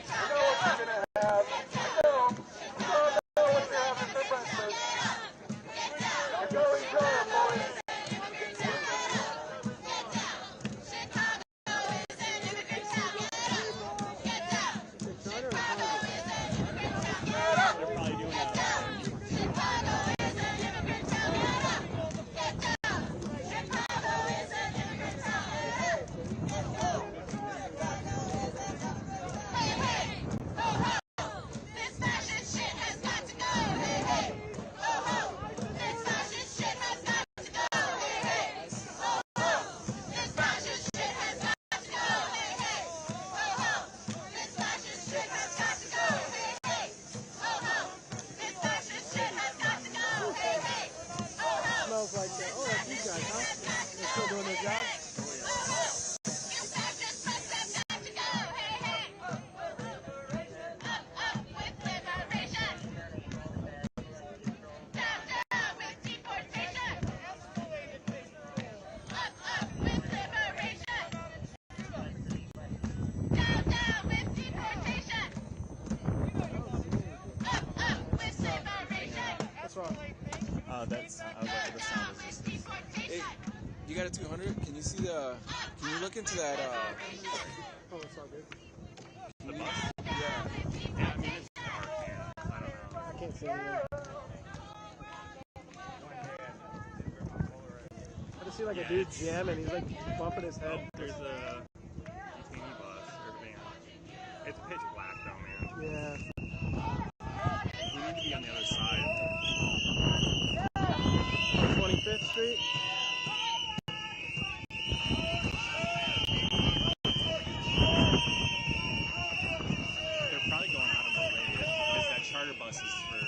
Speaker 12: I know what you're gonna have. I know. You all know what you're having for breakfast. Now go enjoy it, boys.
Speaker 13: Smells like that. Oh, that's these guys, huh? They're still doing their job? What's wrong?
Speaker 6: That's, I was like, the sound is just...
Speaker 14: Hey, you got a 200? Can you see the, can you look into that,
Speaker 13: Oh, it's all good.
Speaker 6: The bus?
Speaker 14: yeah.
Speaker 6: Yeah, I mean, it's dark, man. I don't know.
Speaker 13: I can't see anything. I just see like a dude jamming. He's like bumping his head.
Speaker 6: There's a teeny bus, or van. It's pitch black, though, man.
Speaker 13: Yeah.
Speaker 6: We need to be on the other side.
Speaker 13: 25th Street.
Speaker 6: They're probably going out of my way, because that charter bus is for...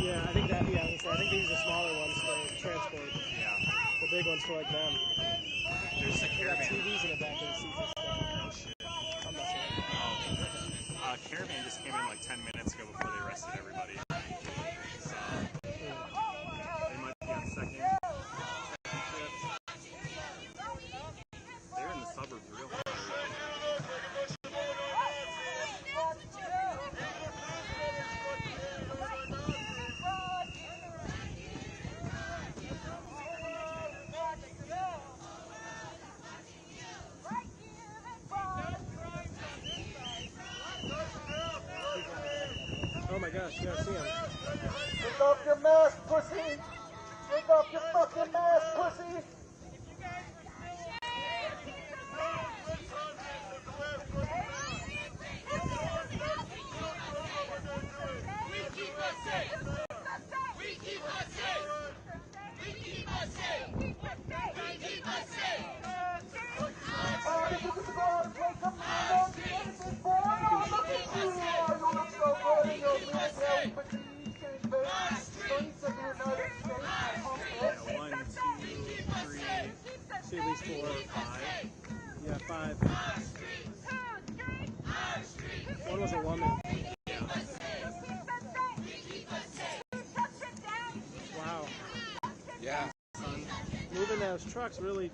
Speaker 13: Yeah, I think that, yeah, I think these are smaller ones for transport.
Speaker 6: Yeah.
Speaker 13: The big ones for like them.
Speaker 6: There's a
Speaker 13: They got
Speaker 6: caravan.
Speaker 13: TVs in the back of the seats and stuff.
Speaker 6: No shit.
Speaker 13: I'm messing with
Speaker 6: Oh. Caravan just came in like 10 minutes ago before they arrested everybody. So, they might be on second shift. They're in the suburbs real hard.
Speaker 13: Oh my gosh, you gotta see him.
Speaker 12: Take off your mask, pussy. Take off your fucking mask, pussy.
Speaker 13: You was a woman. Wow.
Speaker 14: Yeah.
Speaker 13: Moving those trucks really.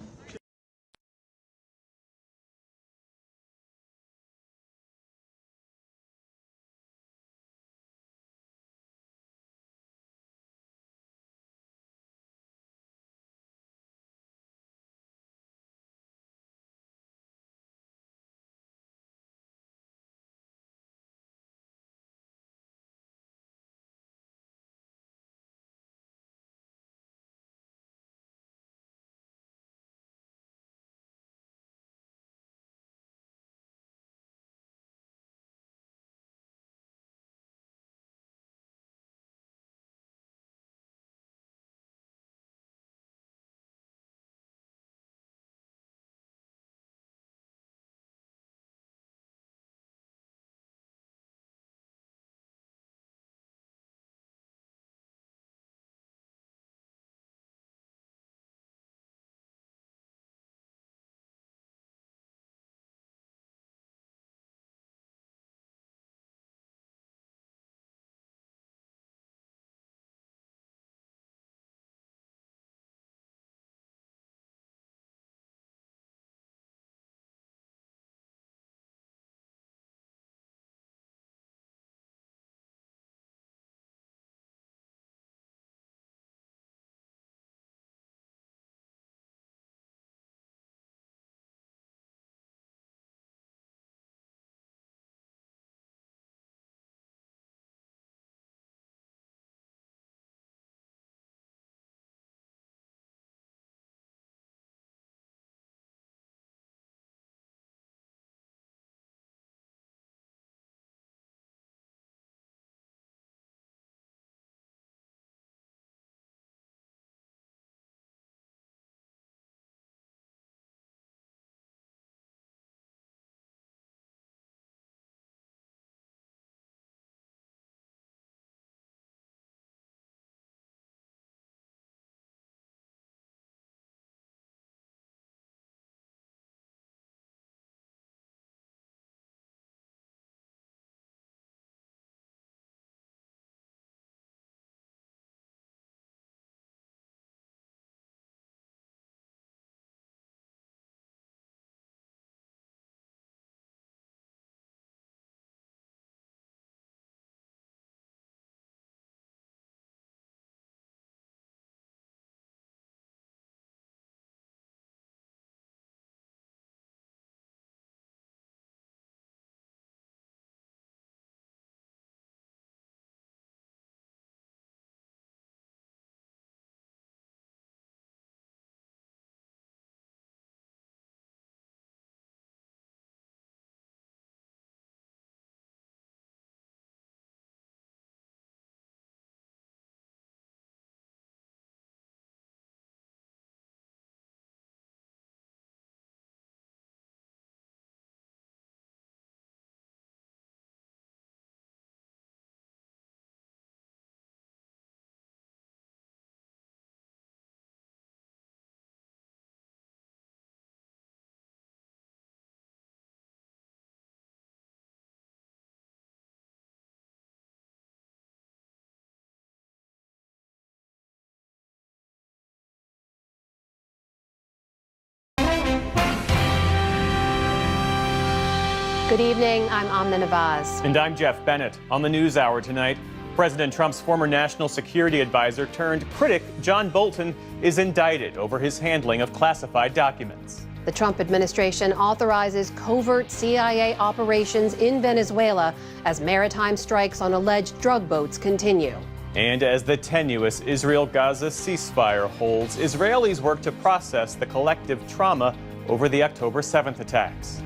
Speaker 15: Good evening, I'm Amna Nawaz.
Speaker 6: And I'm Jeff Bennett. On the NewsHour tonight, President Trump's former national security advisor turned critic John Bolton is indicted over his handling of classified documents.
Speaker 15: The Trump administration authorizes covert CIA operations in Venezuela as maritime strikes on alleged drug boats continue.
Speaker 6: And as the tenuous Israel-Gaza ceasefire holds, Israelis work to process the collective trauma over the October 7th attacks.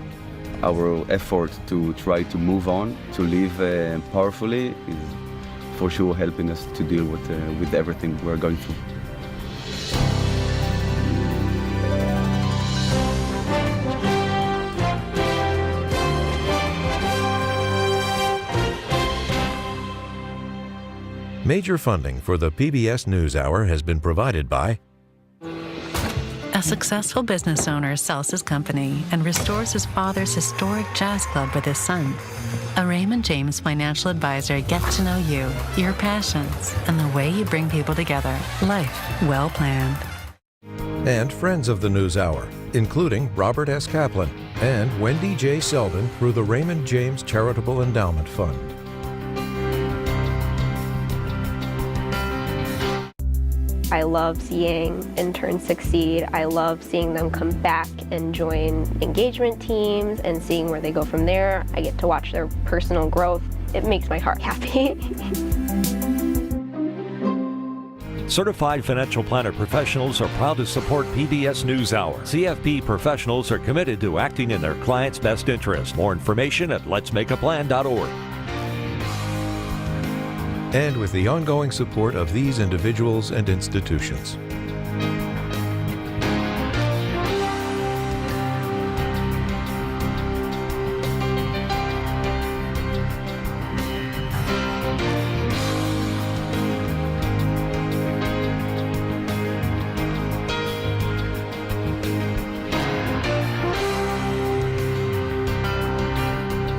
Speaker 16: Our effort to try to move on, to live powerfully, is for sure helping us to deal with everything we're going through.
Speaker 17: Major funding for the PBS NewsHour has been provided by A successful business owner sells his company and restores his father's historic jazz club with his son. A Raymond James financial advisor gets to know you, your passions, and the way you bring people together. Life well planned.
Speaker 18: And friends of the NewsHour, including Robert S. Kaplan and Wendy J. Selden through the Raymond James Charitable Endowment Fund.
Speaker 19: I love seeing interns succeed. I love seeing them come back and join engagement teams and seeing where they go from there. I get to watch their personal growth. It makes my heart happy.
Speaker 20: Certified financial planner professionals are proud to support PBS NewsHour. CFP professionals are committed to acting in their clients' best interest. More information at letsmakeaplan.org.
Speaker 18: And with the ongoing support of these individuals and institutions.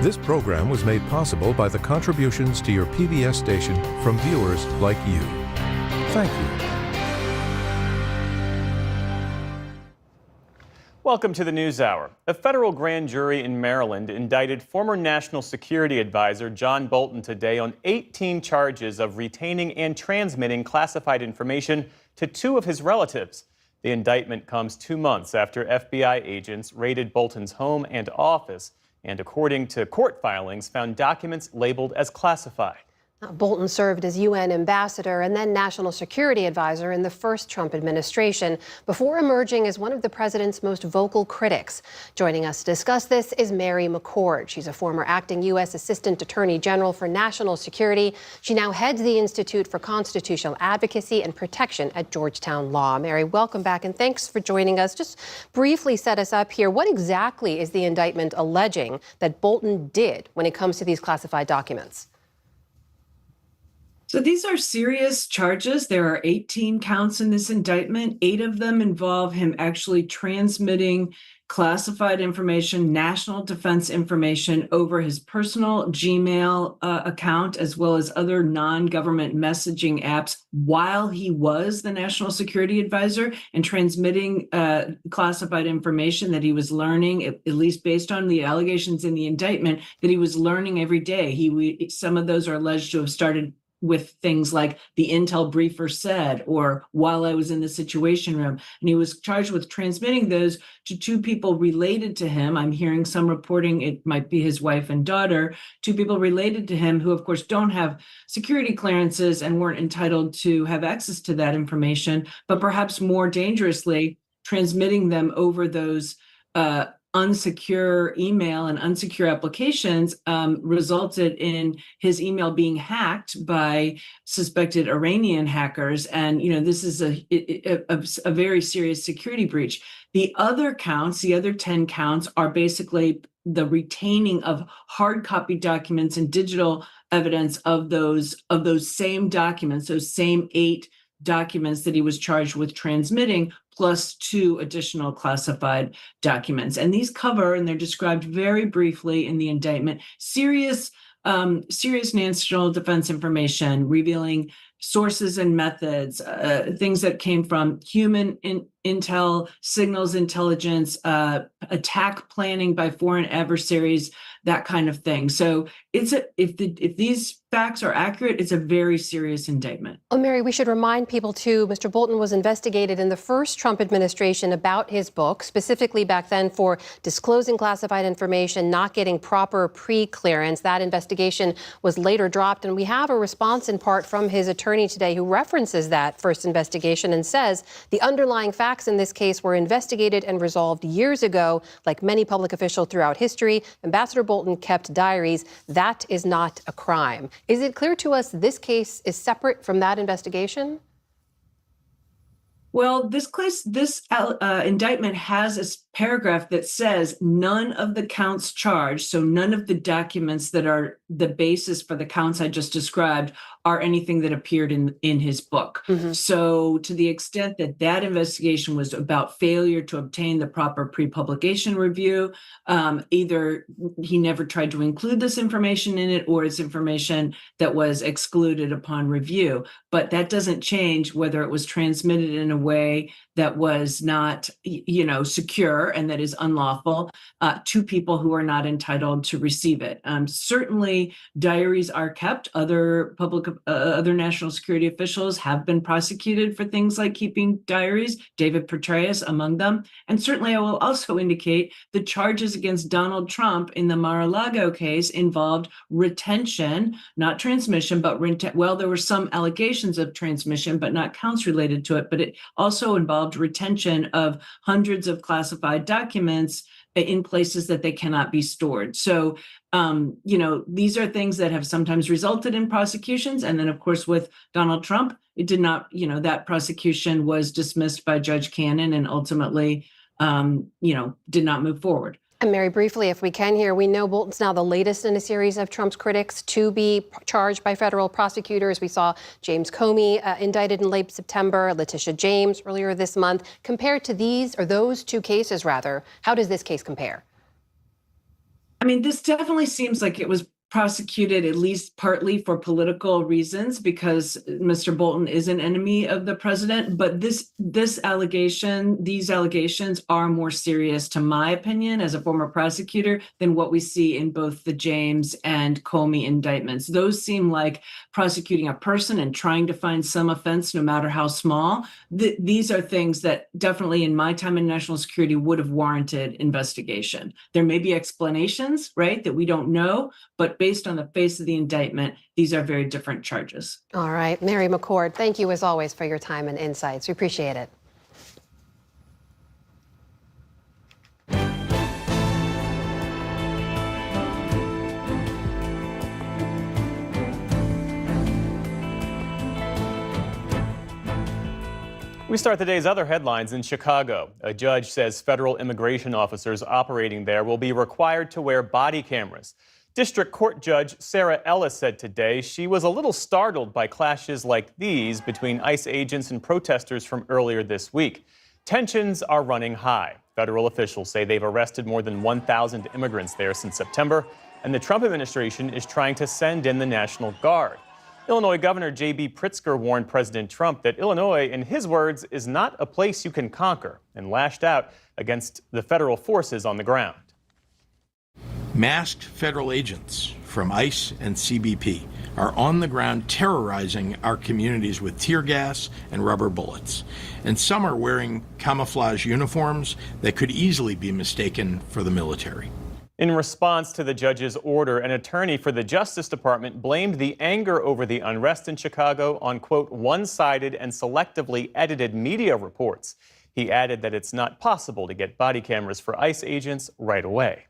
Speaker 18: This program was made possible by the contributions to your PBS station from viewers like you. Thank you.
Speaker 6: Welcome to the NewsHour. A federal grand jury in Maryland indicted former National Security Advisor John Bolton today on 18 charges of retaining and transmitting classified information to two of his relatives. The indictment comes 2 months after FBI agents raided Bolton's home and office, and according to court filings, found documents labeled as classified.
Speaker 15: Bolton served as UN ambassador and then national security advisor in the first Trump administration before emerging as one of the president's most vocal critics. Joining us to discuss this is Mary McCord. She's a former acting U.S. Assistant Attorney General for National Security. She now heads the Institute for Constitutional Advocacy and Protection at Georgetown Law. Mary, welcome back and thanks for joining us. Just briefly set us up here. What exactly is the indictment alleging that Bolton did when it comes to these classified documents?
Speaker 21: So these are serious charges. There are 18 counts in this indictment. 8 of them involve him actually transmitting classified information, national defense information over his personal Gmail account, as well as other non-government messaging apps while he was the national security advisor, and transmitting classified information that he was learning, at least based on the allegations in the indictment, that he was learning every day. Some of those are alleged to have started with things like the intel briefer said, or while I was in the Situation Room. And he was charged with transmitting those to 2 people related to him. I'm hearing some reporting it might be his wife and daughter, 2 people related to him who, of course, don't have security clearances and weren't entitled to have access to that information, but perhaps more dangerously, transmitting them over those unsecure email and unsecure applications resulted in his email being hacked by suspected Iranian hackers. And, this is a very serious security breach. The other counts, the other 10 counts, are basically the retaining of hard copy documents and digital evidence of those same documents, those same 8 documents that he was charged with transmitting, plus 2 additional classified documents. And these cover, and they're described very briefly in the indictment, serious national defense information revealing sources and methods, things that came from human intel, signals intelligence, attack planning by foreign adversaries, that kind of thing. So if these facts are accurate, it's a very serious indictment.
Speaker 15: Oh, Mary, we should remind people too, Mr. Bolton was investigated in the first Trump administration about his book, specifically back then for disclosing classified information, not getting proper pre-clearance. That investigation was later dropped, and we have a response in part from his attorney today who references that first investigation and says the underlying facts in this case were investigated and resolved years ago. Like many public officials throughout history, Ambassador Bolton kept diaries. That is not a crime. Is it clear to us this case is separate from that investigation?
Speaker 21: Well, this indictment has paragraph that says none of the counts charged, so none of the documents that are the basis for the counts I just described are anything that appeared in his book. So to the extent that that investigation was about failure to obtain the proper pre-publication review, either he never tried to include this information in it or it's information that was excluded upon review. But that doesn't change whether it was transmitted in a way that was not, secure and that is unlawful to people who are not entitled to receive it. Certainly, diaries are kept. Other national security officials have been prosecuted for things like keeping diaries, David Petraeus among them. And certainly, I will also indicate the charges against Donald Trump in the Mar-a-Lago case involved retention, not transmission, but there were some allegations of transmission, but not counts related to it. But it also involved retention of hundreds of classified documents in places that they cannot be stored. So, these are things that have sometimes resulted in prosecutions. And then, of course, with Donald Trump, it did not, that prosecution was dismissed by Judge Cannon and ultimately, did not move forward.
Speaker 15: And Mary, briefly, if we can here, we know Bolton's now the latest in a series of Trump's critics to be charged by federal prosecutors. We saw James Comey indicted in late September, Letitia James earlier this month. Compared to those two cases, rather, how does this case compare?
Speaker 21: I mean, this definitely seems like it was prosecuted at least partly for political reasons because Mr. Bolton is an enemy of the president. But these allegations are more serious, to my opinion, as a former prosecutor, than what we see in both the James and Comey indictments. Those seem like prosecuting a person and trying to find some offense, no matter how small. These are things that definitely in my time in national security would have warranted investigation. There may be explanations, right, that we don't know, but based on the face of the indictment, these are very different charges.
Speaker 15: All right. Mary McCord, thank you as always for your time and insights. We appreciate it.
Speaker 6: We start the day's other headlines in Chicago. A judge says federal immigration officers operating there will be required to wear body cameras. District Court Judge Sarah Ellis said today she was a little startled by clashes like these between ICE agents and protesters from earlier this week. Tensions are running high. Federal officials say they've arrested more than 1,000 immigrants there since September, and the Trump administration is trying to send in the National Guard. Illinois Governor J.B. Pritzker warned President Trump that Illinois, in his words, is not a place you can conquer, and lashed out against the federal forces on the ground.
Speaker 2: Masked federal agents from ICE and CBP are on the ground terrorizing our communities with tear gas and rubber bullets. And some are wearing camouflage uniforms that could easily be mistaken for the military.
Speaker 6: In response to the judge's order, an attorney for the Justice Department blamed the anger over the unrest in Chicago on, quote, one-sided and selectively edited media reports. He added that it's not possible to get body cameras for ICE agents right away.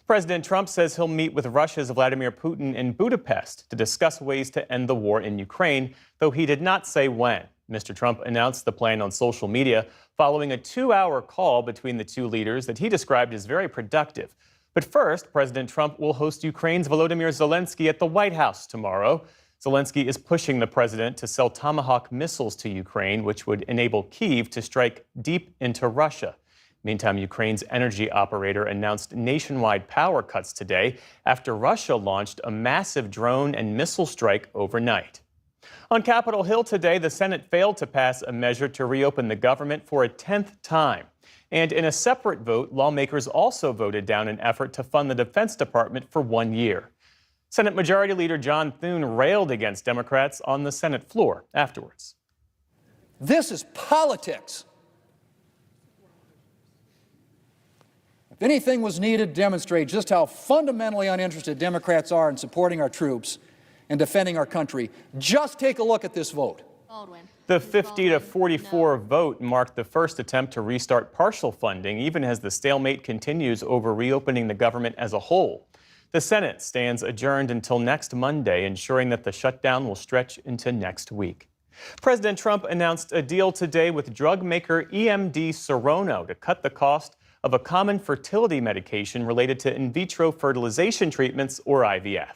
Speaker 6: President Trump says he'll meet with Russia's Vladimir Putin in Budapest to discuss ways to end the war in Ukraine, though he did not say when. Mr. Trump announced the plan on social media following a 2-hour call between the two leaders that he described as very productive. But first, President Trump will host Ukraine's Volodymyr Zelensky at the White House tomorrow. Zelensky is pushing the president to sell Tomahawk missiles to Ukraine, which would enable Kyiv to strike deep into Russia. Meantime, Ukraine's energy operator announced nationwide power cuts today after Russia launched a massive drone and missile strike overnight. On Capitol Hill today, the Senate failed to pass a measure to reopen the government for a 10th time. And in a separate vote, lawmakers also voted down an effort to fund the Defense Department for 1 year. Senate Majority Leader John Thune railed against Democrats on the Senate floor afterwards.
Speaker 22: This is politics. If anything was needed to demonstrate just how fundamentally uninterested Democrats are in supporting our troops and defending our country, just take a look at this vote.
Speaker 6: The 50-44 vote marked the first attempt to restart partial funding, even as the stalemate continues over reopening the government as a whole. The Senate stands adjourned until next Monday, ensuring that the shutdown will stretch into next week. President Trump announced a deal today with drug maker EMD Serono to cut the cost of a common fertility medication related to in vitro fertilization treatments, or IVF.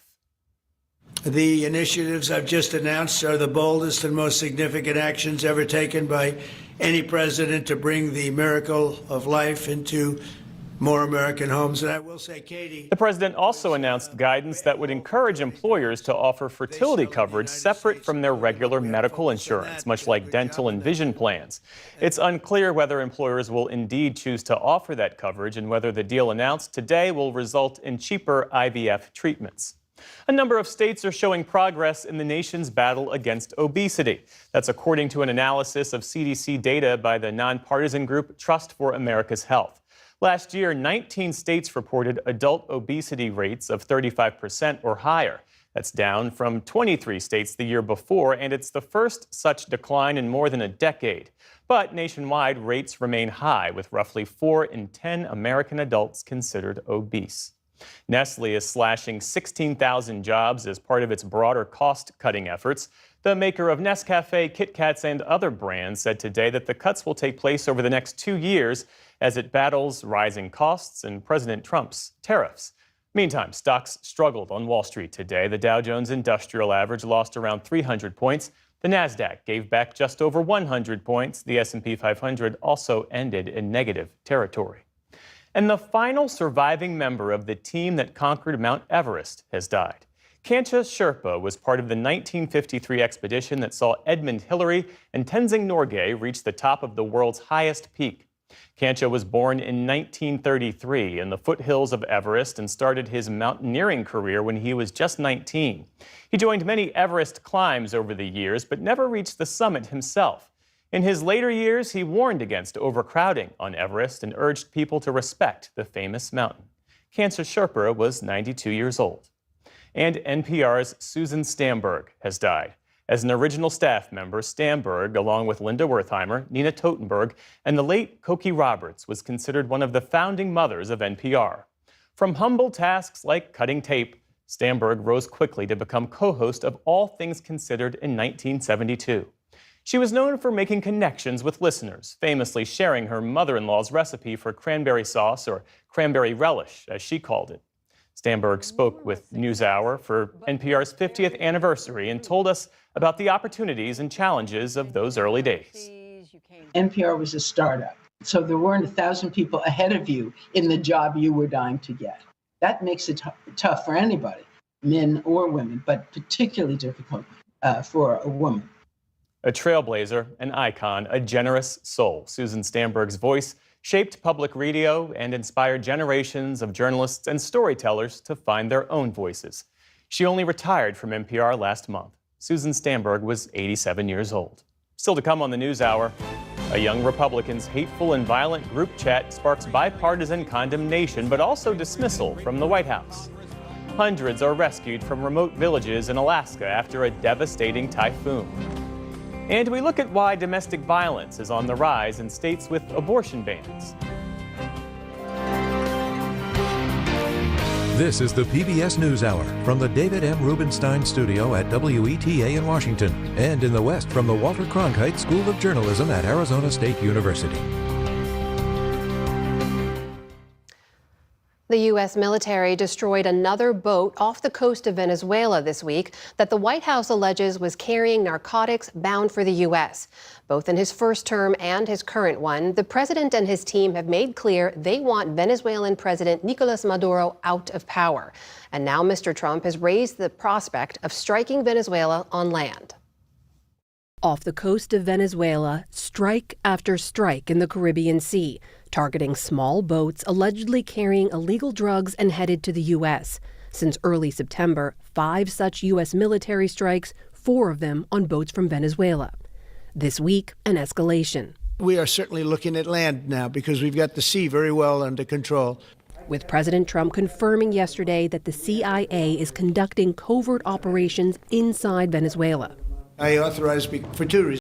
Speaker 5: The initiatives I've just announced are the boldest and most significant actions ever taken by any president to bring the miracle of life into more American homes. And I will say, Katie,
Speaker 6: the president also announced guidance that would encourage employers to offer fertility coverage separate from their regular medical insurance, much like dental and vision plans. It's unclear whether employers will indeed choose to offer that coverage and whether the deal announced today will result in cheaper IVF treatments. A number of states are showing progress in the nation's battle against obesity. That's according to an analysis of CDC data by the nonpartisan group Trust for America's Health. Last year, 19 states reported adult obesity rates of 35% or higher. That's down from 23 states the year before, and it's the first such decline in more than a decade. But nationwide, rates remain high, with roughly 4 in 10 American adults considered obese. Nestle is slashing 16,000 jobs as part of its broader cost-cutting efforts. The maker of Nescafe, Kit Kats, and other brands said today that the cuts will take place over the next 2 years as it battles rising costs and President Trump's tariffs. Meantime, stocks struggled on Wall Street today. The Dow Jones Industrial Average lost around 300 points. The Nasdaq gave back just over 100 points. The S&P 500 also ended in negative territory. And the final surviving member of the team that conquered Mount Everest has died. Kancha Sherpa was part of the 1953 expedition that saw Edmund Hillary and Tenzing Norgay reach the top of the world's highest peak. Kancha was born in 1933 in the foothills of Everest and started his mountaineering career when he was just 19. He joined many Everest climbs over the years, but never reached the summit himself. In his later years, he warned against overcrowding on Everest and urged people to respect the famous mountain. Kancha Sherpa was 92 years old. And NPR's Susan Stamberg has died. As an original staff member, Stamberg, along with Linda Wertheimer, Nina Totenberg, and the late Cokie Roberts, was considered one of the founding mothers of NPR. From humble tasks like cutting tape, Stamberg rose quickly to become co-host of All Things Considered in 1972. She was known for making connections with listeners, famously sharing her mother-in-law's recipe for cranberry sauce, or cranberry relish, as she called it. Stamberg spoke with NewsHour for NPR's 50th anniversary and told us about the opportunities and challenges of those early days.
Speaker 8: NPR was a startup, so there weren't 1,000 people ahead of you in the job you were dying to get. That makes it tough for anybody, men or women, but particularly difficult for a woman.
Speaker 6: A trailblazer, an icon, a generous soul, Susan Stamberg's voice shaped public radio and inspired generations of journalists and storytellers to find their own voices. She only retired from NPR last month. Susan Stamberg was 87 years old. Still to come on the NewsHour, a young Republican's hateful and violent group chat sparks bipartisan condemnation, but also dismissal from the White House. Hundreds are rescued from remote villages in Alaska after a devastating typhoon. And we look at why domestic violence is on the rise in states with abortion bans.
Speaker 18: This is the PBS NewsHour from the David M. Rubenstein Studio at WETA in Washington, and in the West from the Walter Cronkite School of Journalism at Arizona State University.
Speaker 15: The U.S. military destroyed another boat off the coast of Venezuela this week that the White House alleges was carrying narcotics bound for the U.S. Both in his first term and his current one, the president and his team have made clear they want Venezuelan President Nicolas Maduro out of power. And now Mr. Trump has raised the prospect of striking Venezuela on land. Off the coast of Venezuela, strike after strike in the Caribbean Sea, targeting small boats allegedly carrying illegal drugs and headed to the U.S. Since early September, 5 such U.S. military strikes, 4 of them on boats from Venezuela. This week, an escalation.
Speaker 5: We are certainly looking at land now because we've got the sea very well under control.
Speaker 15: With President Trump confirming yesterday that the CIA is conducting covert operations inside Venezuela.
Speaker 5: I authorized for 2 reasons.